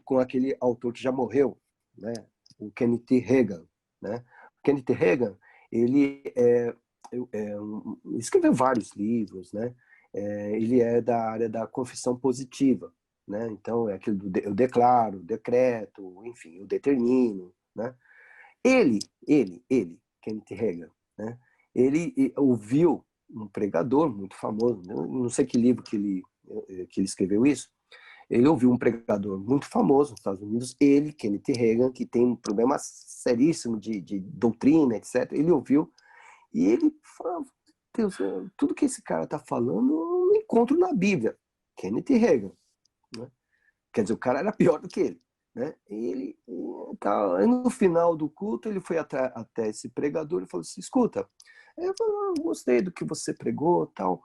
com aquele autor que já morreu, né, o Kenneth Hagin, né? O Kenneth Hagin, ele escreveu vários livros, né? Ele é da área da confissão positiva, né? Então, é aquilo do eu declaro, decreto, enfim, eu determino, né? Ele, Kenneth Hagin, né? Ele ouviu um pregador muito famoso, não sei que livro que ele escreveu isso, ele ouviu um pregador muito famoso nos Estados Unidos, Kenneth Hagin, que tem um problema seríssimo de doutrina, etc. Ele ouviu e ele falou, Deus, tudo que esse cara está falando eu não encontro na Bíblia. Kenneth Hagin, né? Quer dizer, o cara era pior do que ele, né? Ele, no final do culto, ele foi até esse pregador e falou assim, escuta, eu gostei do que você pregou, tal,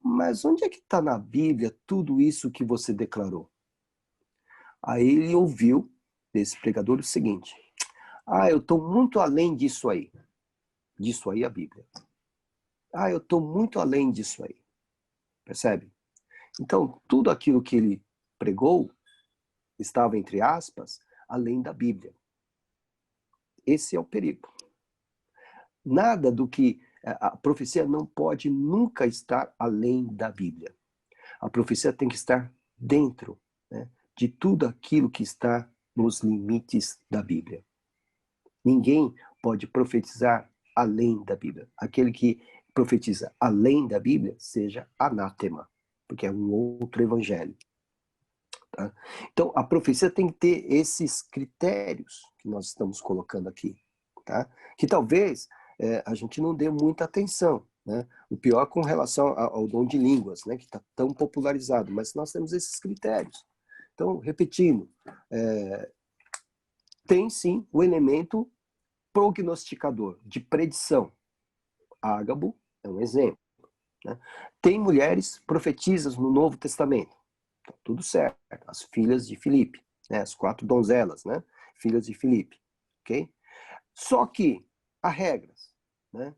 mas onde é que está na Bíblia tudo isso que você declarou? Aí ele ouviu desse pregador o seguinte, eu estou muito além disso aí. Disso aí a Bíblia. Eu estou muito além disso aí. Percebe? Então, tudo aquilo que ele pregou estava, entre aspas, além da Bíblia. Esse é o perigo. Nada do que a profecia não pode nunca estar além da Bíblia. A profecia tem que estar dentro, né, de tudo aquilo que está nos limites da Bíblia. Ninguém pode profetizar além da Bíblia. Aquele que profetiza além da Bíblia seja anátema, porque é um outro evangelho. Tá? Então, a profecia tem que ter esses critérios que nós estamos colocando aqui, tá? Que talvez a gente não dê muita atenção, né? O pior com relação ao dom de línguas, né? Que está tão popularizado, mas nós temos esses critérios. Então, repetindo, tem sim o elemento prognosticador, de predição. Ágabo é um exemplo, né? Tem mulheres profetisas no Novo Testamento. Tá tudo certo. As filhas de Filipe, né? As 4 donzelas, né? Filhas de Filipe, ok? Só que há regras, né?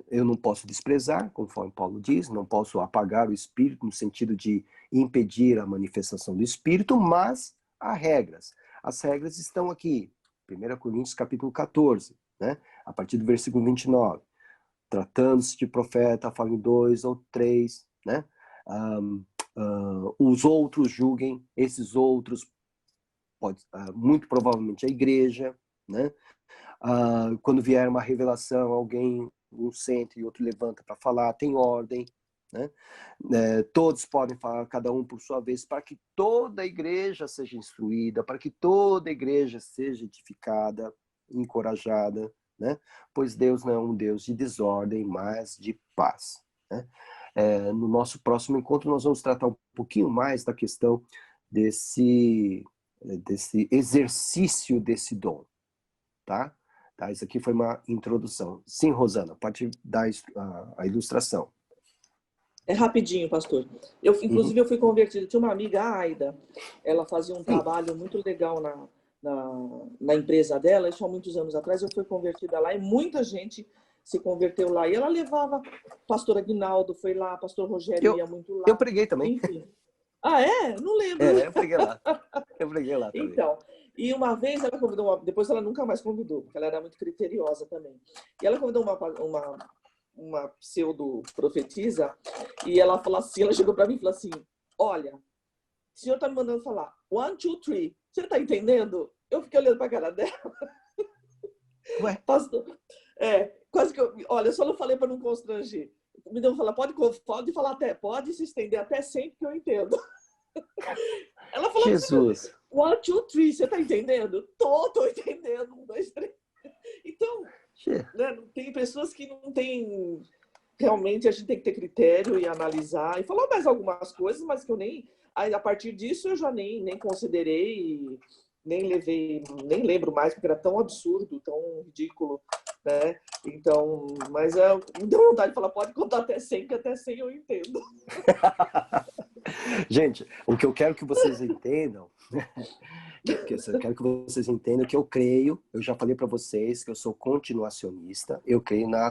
Eu não posso desprezar, conforme Paulo diz, não posso apagar o Espírito no sentido de impedir a manifestação do Espírito, mas há regras. As regras estão aqui, 1 Coríntios capítulo 14, né? A partir do versículo 29. Tratando-se de profeta, fala em 2 ou 3, né? Os outros julguem, esses outros, muito provavelmente a igreja, né? Quando vier uma revelação, alguém, um senta e outro levanta para falar, tem ordem, né? Todos podem falar, cada um por sua vez, para que toda a igreja seja instruída, para que toda a igreja seja edificada, encorajada, né? Pois Deus não é um Deus de desordem, mas de paz, né? No nosso próximo encontro nós vamos tratar um pouquinho mais da questão desse exercício desse dom, tá? Isso aqui foi uma introdução. Sim, Rosana, pode dar a ilustração. É rapidinho, pastor. Inclusive, eu fui convertida. Tinha uma amiga, a Aida, ela fazia um trabalho muito legal na empresa dela, isso há muitos anos atrás. Eu fui convertida lá e muita gente se converteu lá. E ela levava, pastor Aguinaldo foi lá, pastor Rogério ia muito lá. Eu preguei também. Enfim. Não lembro. Eu preguei lá. Eu preguei lá também. Então, e uma vez ela convidou, depois ela nunca mais convidou, porque ela era muito criteriosa também. E ela convidou uma pseudo-profetisa, e ela falou assim, ela chegou para mim e falou assim, olha, o senhor está me mandando falar 1, 2, 3, você está entendendo? Eu fiquei olhando para a cara dela. Ué? Pastor, quase que olha, eu só não falei para não constranger. Me deu falar, pode falar até, pode se estender até 100, que eu entendo. Ela falou Jesus. Assim, 1, 2, 3, você está entendendo? Tô entendendo, 1, 2, 3. Então, né, tem pessoas que não têm... Realmente, a gente tem que ter critério e analisar. E falar mais algumas coisas, mas que eu nem... A partir disso, eu já nem considerei, nem lembro mais, porque era tão absurdo, tão ridículo, né? Então, mas me deu vontade de falar, pode contar até 100, que até 100 eu entendo. Gente, o que eu quero que vocês entendam Eu quero que vocês entendam que eu creio, eu já falei para vocês que eu sou continuacionista, eu creio na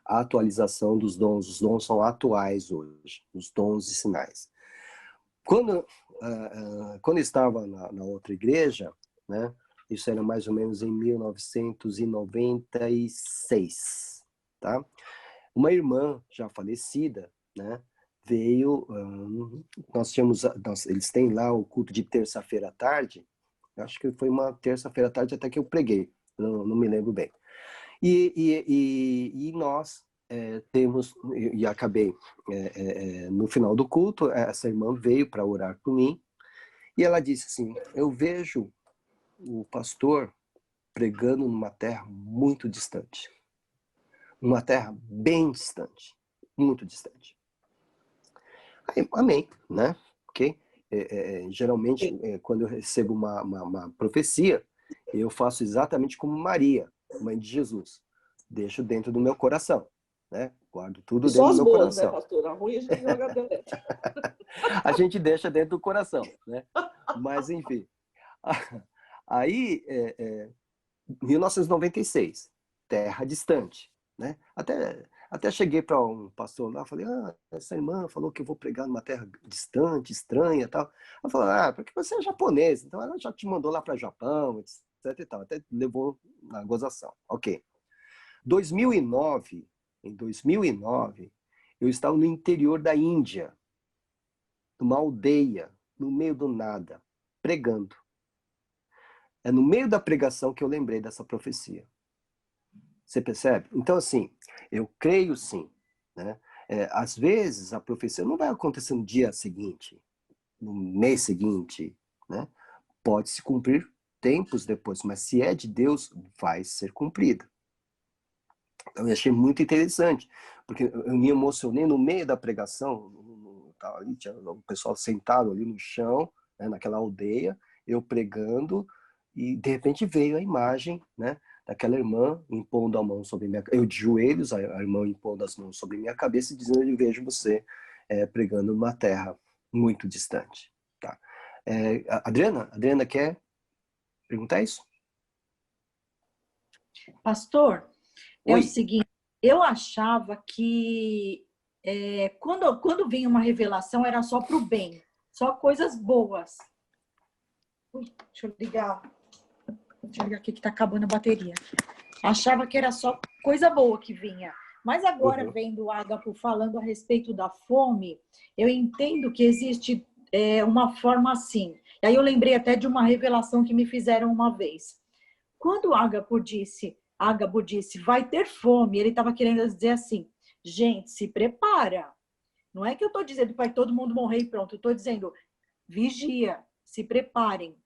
atualização dos dons. Os dons são atuais hoje, os dons e sinais. Quando eu estava na outra igreja, né, isso era mais ou menos em 1996, tá? Uma irmã já falecida, né, veio, eles têm lá o culto de terça-feira à tarde, acho que foi uma terça-feira à tarde até que eu preguei, não me lembro bem. E nós temos, e acabei, no final do culto, essa irmã veio para orar por mim, e ela disse assim, eu vejo o pastor pregando numa terra muito distante. Uma terra bem distante, muito distante. Aí, amém, né? Ok? Geralmente, quando eu recebo uma profecia, eu faço exatamente como Maria, mãe de Jesus. Deixo dentro do meu coração, né? Guardo tudo dentro do meu boas, coração. Né, pastor? A ruim a gente joga dentro. A gente deixa dentro do coração, né? Mas, enfim. Aí, 1996, terra distante, né? Até cheguei para um pastor lá, falei, essa irmã falou que eu vou pregar numa terra distante, estranha e tal. Ela falou, porque você é japonês, então ela já te mandou lá para Japão, etc e tal. Até levou na gozação. Ok. Em 2009, eu estava no interior da Índia, numa aldeia, no meio do nada, pregando. É no meio da pregação que eu lembrei dessa profecia. Você percebe? Então, assim, eu creio sim, né? Às vezes a profecia não vai acontecer no dia seguinte, no mês seguinte, né? Pode se cumprir tempos depois, mas se é de Deus, vai ser cumprida. Então, eu achei muito interessante, porque eu me emocionei no meio da pregação, ali, tinha o pessoal sentado ali no chão, né, naquela aldeia, eu pregando, e de repente veio a imagem, né, daquela irmã impondo a mão sobre minha cabeça, eu de joelhos, a irmã impondo as mãos sobre minha cabeça e dizendo, eu vejo você pregando numa terra muito distante. Tá? Adriana quer perguntar isso? Pastor, é Oi. o seguinte, eu achava que quando vinha uma revelação era só para o bem, só coisas boas. Deixa eu ligar aqui que está acabando a bateria. Achava que era só coisa boa que vinha. Mas agora, vendo o Ágapo falando a respeito da fome, eu entendo que existe uma forma assim. E aí eu lembrei até de uma revelação que me fizeram uma vez. Quando o Ágapo disse, vai ter fome, ele estava querendo dizer assim, gente, se prepara. Não é que eu estou dizendo vai todo mundo morrer e pronto. Eu estou dizendo, vigia, se preparem.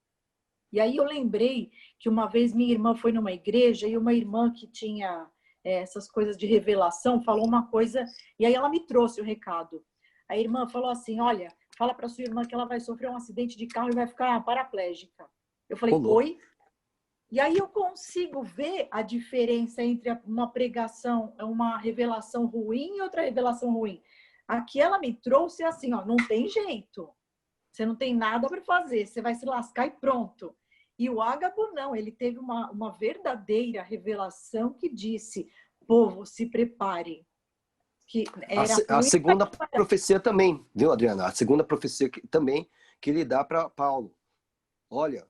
E aí eu lembrei que uma vez minha irmã foi numa igreja e uma irmã que tinha essas coisas de revelação falou uma coisa e aí ela me trouxe o recado. A irmã falou assim, olha, fala para sua irmã que ela vai sofrer um acidente de carro e vai ficar paraplégica. Eu falei, oi? E aí eu consigo ver a diferença entre uma pregação, uma revelação ruim e outra revelação ruim. Aqui ela me trouxe assim, não tem jeito. Você não tem nada para fazer, você vai se lascar e pronto. E o Ágapo não, ele teve uma verdadeira revelação que disse, povo, se prepare. Que era a segunda profecia também, viu, Adriana? A segunda profecia também que ele dá para Paulo. Olha,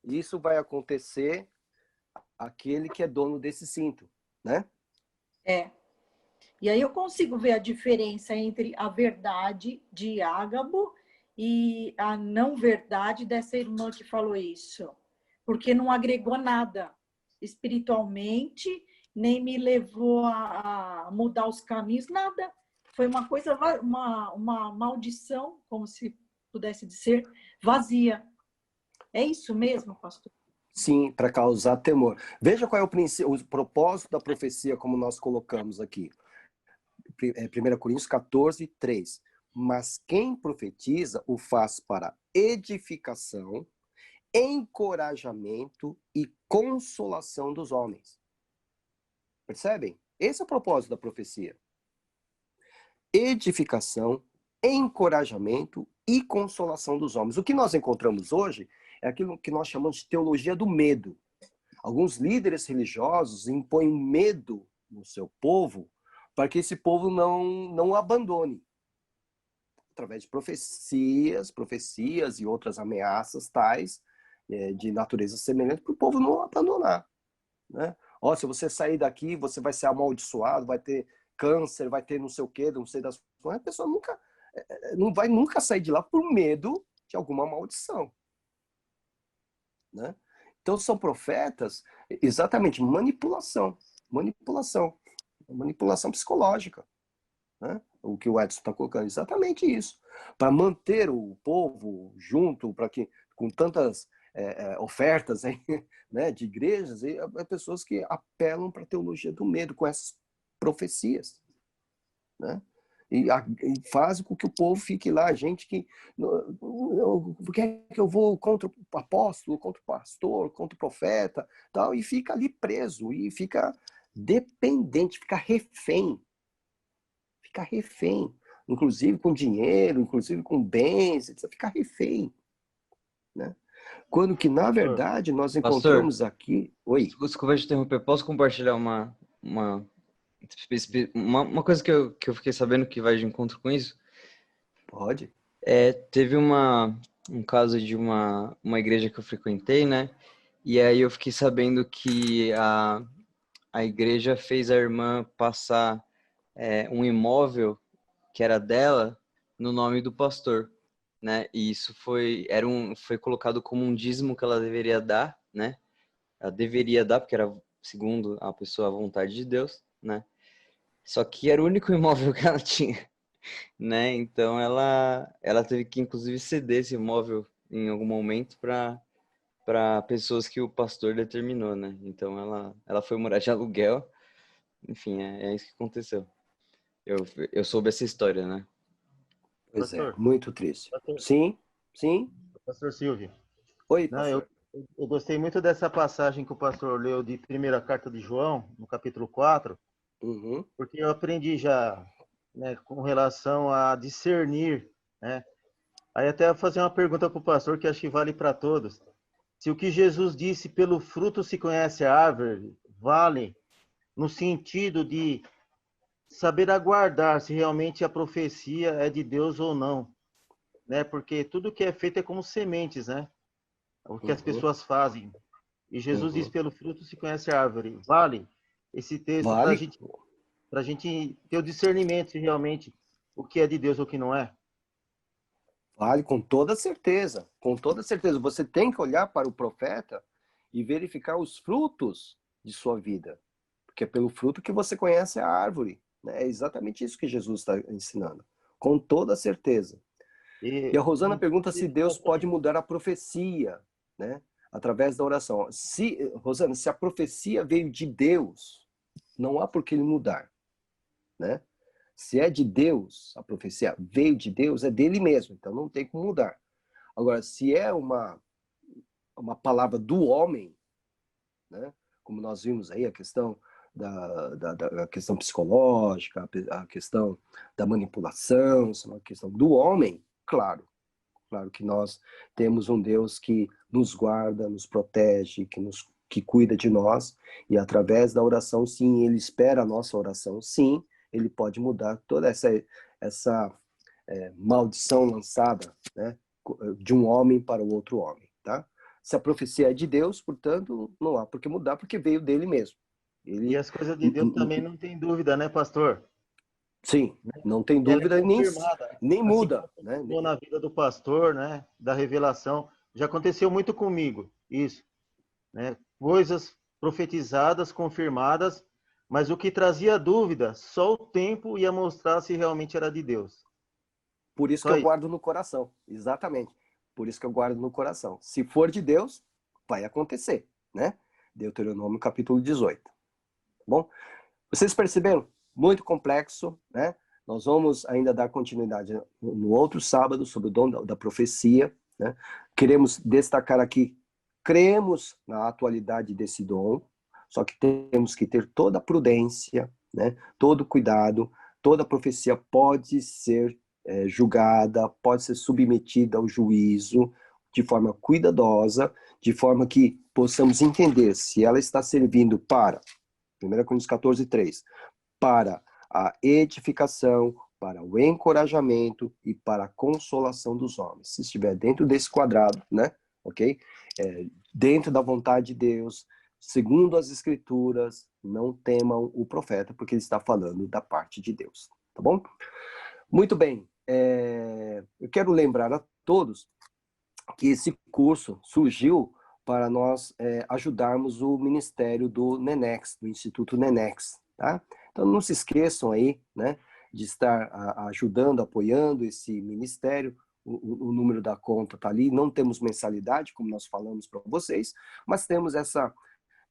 isso vai acontecer aquele que é dono desse cinto, né? E aí eu consigo ver a diferença entre a verdade de Ágabo e a não verdade dessa irmã que falou isso. Porque não agregou nada espiritualmente, nem me levou a mudar os caminhos, nada. Foi uma coisa, uma maldição, como se pudesse dizer, vazia. É isso mesmo, pastor? Sim, para causar temor. Veja qual é o propósito da profecia, como nós colocamos aqui. 1 Coríntios 14, 3. Mas quem profetiza o faz para edificação, encorajamento e consolação dos homens. Percebem? Esse é o propósito da profecia. Edificação, encorajamento e consolação dos homens. O que nós encontramos hoje é aquilo que nós chamamos de teologia do medo. Alguns líderes religiosos impõem medo no seu povo para que esse povo não o abandone. Através de profecias e outras ameaças tais, de natureza semelhante, para o povo não abandonar. Né? Ó, se você sair daqui, você vai ser amaldiçoado, vai ter câncer, vai ter não sei o quê, não sei das coisas. A pessoa não vai nunca sair de lá por medo de alguma maldição. Né? Então são profetas, exatamente, manipulação psicológica. Né? O que o Edson está colocando, exatamente isso. Para manter o povo junto, para que, com tantas ofertas aí, né, de igrejas, pessoas que apelam para a teologia do medo com essas profecias. Né? E fazem com que o povo fique lá, gente que... Por que é que eu vou contra o apóstolo, contra o pastor, contra o profeta, tal, e fica ali preso, e fica dependente, fica refém, inclusive com dinheiro, inclusive com bens, etc. Fica refém. Né? Quando que, na verdade, nós encontramos aqui... Oi? Desculpa te interromper, posso compartilhar uma coisa que eu fiquei sabendo que vai de encontro com isso? Pode. Teve um caso de uma igreja que eu frequentei, né? E aí eu fiquei sabendo que a igreja fez a irmã passar um imóvel que era dela no nome do pastor, né? E isso foi colocado como um dízimo que ela deveria dar, né? Ela deveria dar, porque era, segundo a pessoa, a vontade de Deus, né? Só que era o único imóvel que ela tinha, né? Então ela teve que, inclusive, ceder esse imóvel em algum momento para pessoas que o pastor determinou, né? Então ela foi morar de aluguel. Enfim, é isso que aconteceu. Eu soube essa história, né? Pois é, muito triste. Sim. Pastor Silvio. Oi, pastor. Eu gostei muito dessa passagem que o pastor leu de primeira carta de João, no capítulo 4, porque eu aprendi já, né, com relação a discernir, né? Aí até vou fazer uma pergunta para o pastor que acho que vale para todos. Se o que Jesus disse, pelo fruto se conhece a árvore, vale no sentido de saber aguardar se realmente a profecia é de Deus ou não, né? Porque tudo que é feito é como sementes, né? O que as pessoas fazem. E Jesus diz, pelo fruto se conhece a árvore. Vale esse texto para a gente ter o discernimento se realmente o que é de Deus ou o que não é? Vale, com toda certeza. Com toda certeza. Você tem que olhar para o profeta e verificar os frutos de sua vida. Porque é pelo fruto que você conhece a árvore. Né? É exatamente isso que Jesus está ensinando. Com toda certeza. E a Rosana pergunta se Deus pode mudar a profecia, né? Através da oração. Rosana, se a profecia veio de Deus, não há por que ele mudar. Né? Se é de Deus, a profecia veio de Deus, é dele mesmo, então não tem como mudar. Agora, se é uma palavra do homem, né? Como nós vimos aí, a questão da questão psicológica, a questão da manipulação, isso é uma questão do homem, claro que nós temos um Deus que nos guarda, nos protege, que cuida de nós, e através da oração, sim, ele espera a nossa oração, sim, ele pode mudar toda essa maldição lançada, né, de um homem para o outro homem, tá? Se a profecia é de Deus, portanto, não há por que mudar, porque veio dele mesmo. E as coisas de Deus também não tem dúvida, né, pastor? Sim, não tem dúvida, nem muda. Assim, né? Na vida do pastor, né, da revelação, já aconteceu muito comigo, isso. Né? Coisas profetizadas, confirmadas, mas o que trazia dúvida, só o tempo ia mostrar se realmente era de Deus. Por isso que eu guardo no coração, exatamente. Por isso que eu guardo no coração. Se for de Deus, vai acontecer, né? Deuteronômio capítulo 18. Bom, vocês perceberam? Muito complexo, né? Nós vamos ainda dar continuidade no outro sábado sobre o dom da profecia, né? Queremos destacar aqui, cremos na atualidade desse dom, só que temos que ter toda a prudência, né? Todo cuidado, toda profecia pode ser julgada, pode ser submetida ao juízo de forma cuidadosa, de forma que possamos entender se ela está servindo para, 1 Coríntios 14:3, para a edificação, para o encorajamento e para a consolação dos homens. Se estiver dentro desse quadrado, né? Ok? Dentro da vontade de Deus, segundo as Escrituras, não temam o profeta, porque ele está falando da parte de Deus. Tá bom? Muito bem. Eu quero lembrar a todos que esse curso surgiu para nós ajudarmos o ministério do NENEX, do Instituto NENEX, tá? Então não se esqueçam aí, né, de estar ajudando, apoiando esse ministério. O número da conta está ali, não temos mensalidade, como nós falamos para vocês, mas temos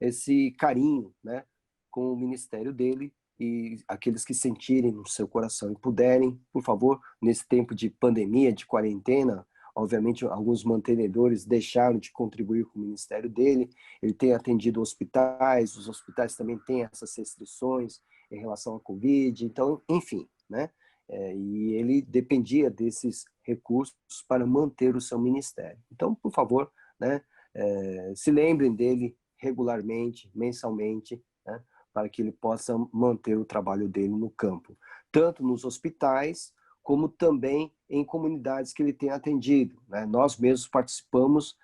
esse carinho, né, com o ministério dele, e aqueles que sentirem no seu coração e puderem, por favor, nesse tempo de pandemia, de quarentena, obviamente alguns mantenedores deixaram de contribuir com o ministério dele, ele tem atendido hospitais, os hospitais também têm essas restrições em relação à Covid, então, enfim, né? E ele dependia desses recursos para manter o seu ministério. Então, por favor, né, se lembrem dele regularmente, mensalmente, né, para que ele possa manter o trabalho dele no campo, tanto nos hospitais, como também em comunidades que ele tem atendido, né? Nós mesmos participamos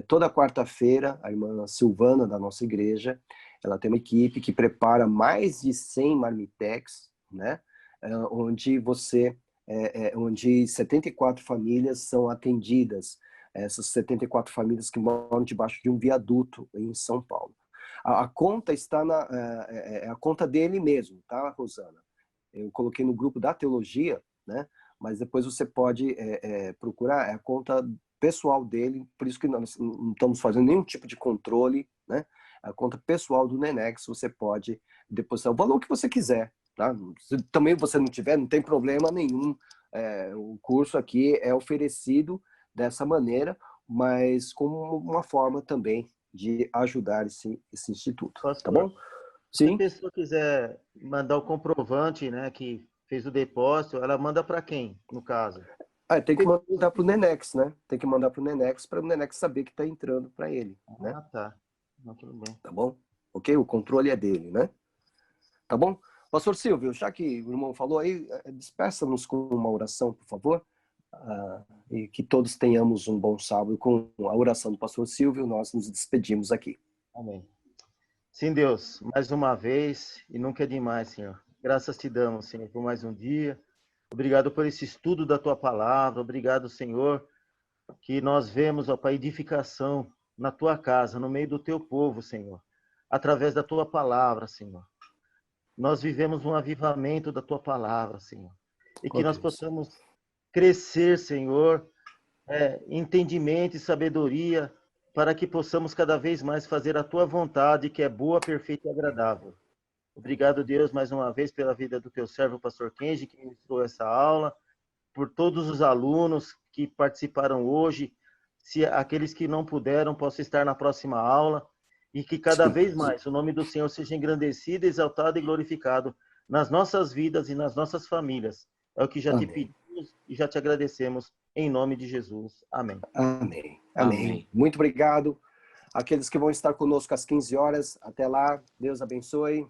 toda quarta-feira, a irmã Silvana, da nossa igreja, ela tem uma equipe que prepara mais de 100 marmitex, né? Onde 74 famílias são atendidas, essas 74 famílias que moram debaixo de um viaduto em São Paulo. A conta está a conta dele mesmo, tá, Rosana? Eu coloquei no grupo da teologia, né? Mas depois você pode procurar a conta pessoal dele, por isso que nós não estamos fazendo nenhum tipo de controle, né? A conta pessoal do NENEX, você pode depositar o valor que você quiser, tá? Se também você não tiver, não tem problema nenhum. O curso aqui é oferecido dessa maneira, mas como uma forma também de ajudar esse instituto. Pastor, tá bom? Se Sim. a pessoa quiser mandar o comprovante, né, que fez o depósito, ela manda para quem, no caso? Tem que mandar para o NENEX, né? Tem que mandar para o NENEX, para o NENEX saber que está entrando para ele, né? Ah, tá. Não, tudo bem. Tá bom? Ok? O controle é dele, né? Tá bom? Pastor Silvio, já que o irmão falou aí, despeça-nos com uma oração, por favor. E que todos tenhamos um bom sábado. Com a oração do pastor Silvio, nós nos despedimos aqui. Amém. Sim, Deus, mais uma vez, e nunca é demais, Senhor. Graças te damos, Senhor, por mais um dia. Obrigado por esse estudo da tua palavra. Obrigado, Senhor, que nós vemos, ó Pai, edificação na tua casa, no meio do teu povo, Senhor, através da tua palavra, Senhor. Nós vivemos um avivamento da tua palavra, Senhor, e que nós possamos crescer, Senhor, entendimento e sabedoria, para que possamos cada vez mais fazer a tua vontade, que é boa, perfeita e agradável. Obrigado, Deus, mais uma vez pela vida do teu servo, pastor Kenji, que ministrou essa aula, por todos os alunos que participaram hoje, se aqueles que não puderam possam estar na próxima aula, e que cada vez mais o nome do Senhor seja engrandecido, exaltado e glorificado nas nossas vidas e nas nossas famílias. É o que já te pedimos e já te agradecemos, em nome de Jesus. Amém. Amém. Amém. Muito obrigado. Aqueles que vão estar conosco às 15 horas, até lá, Deus abençoe.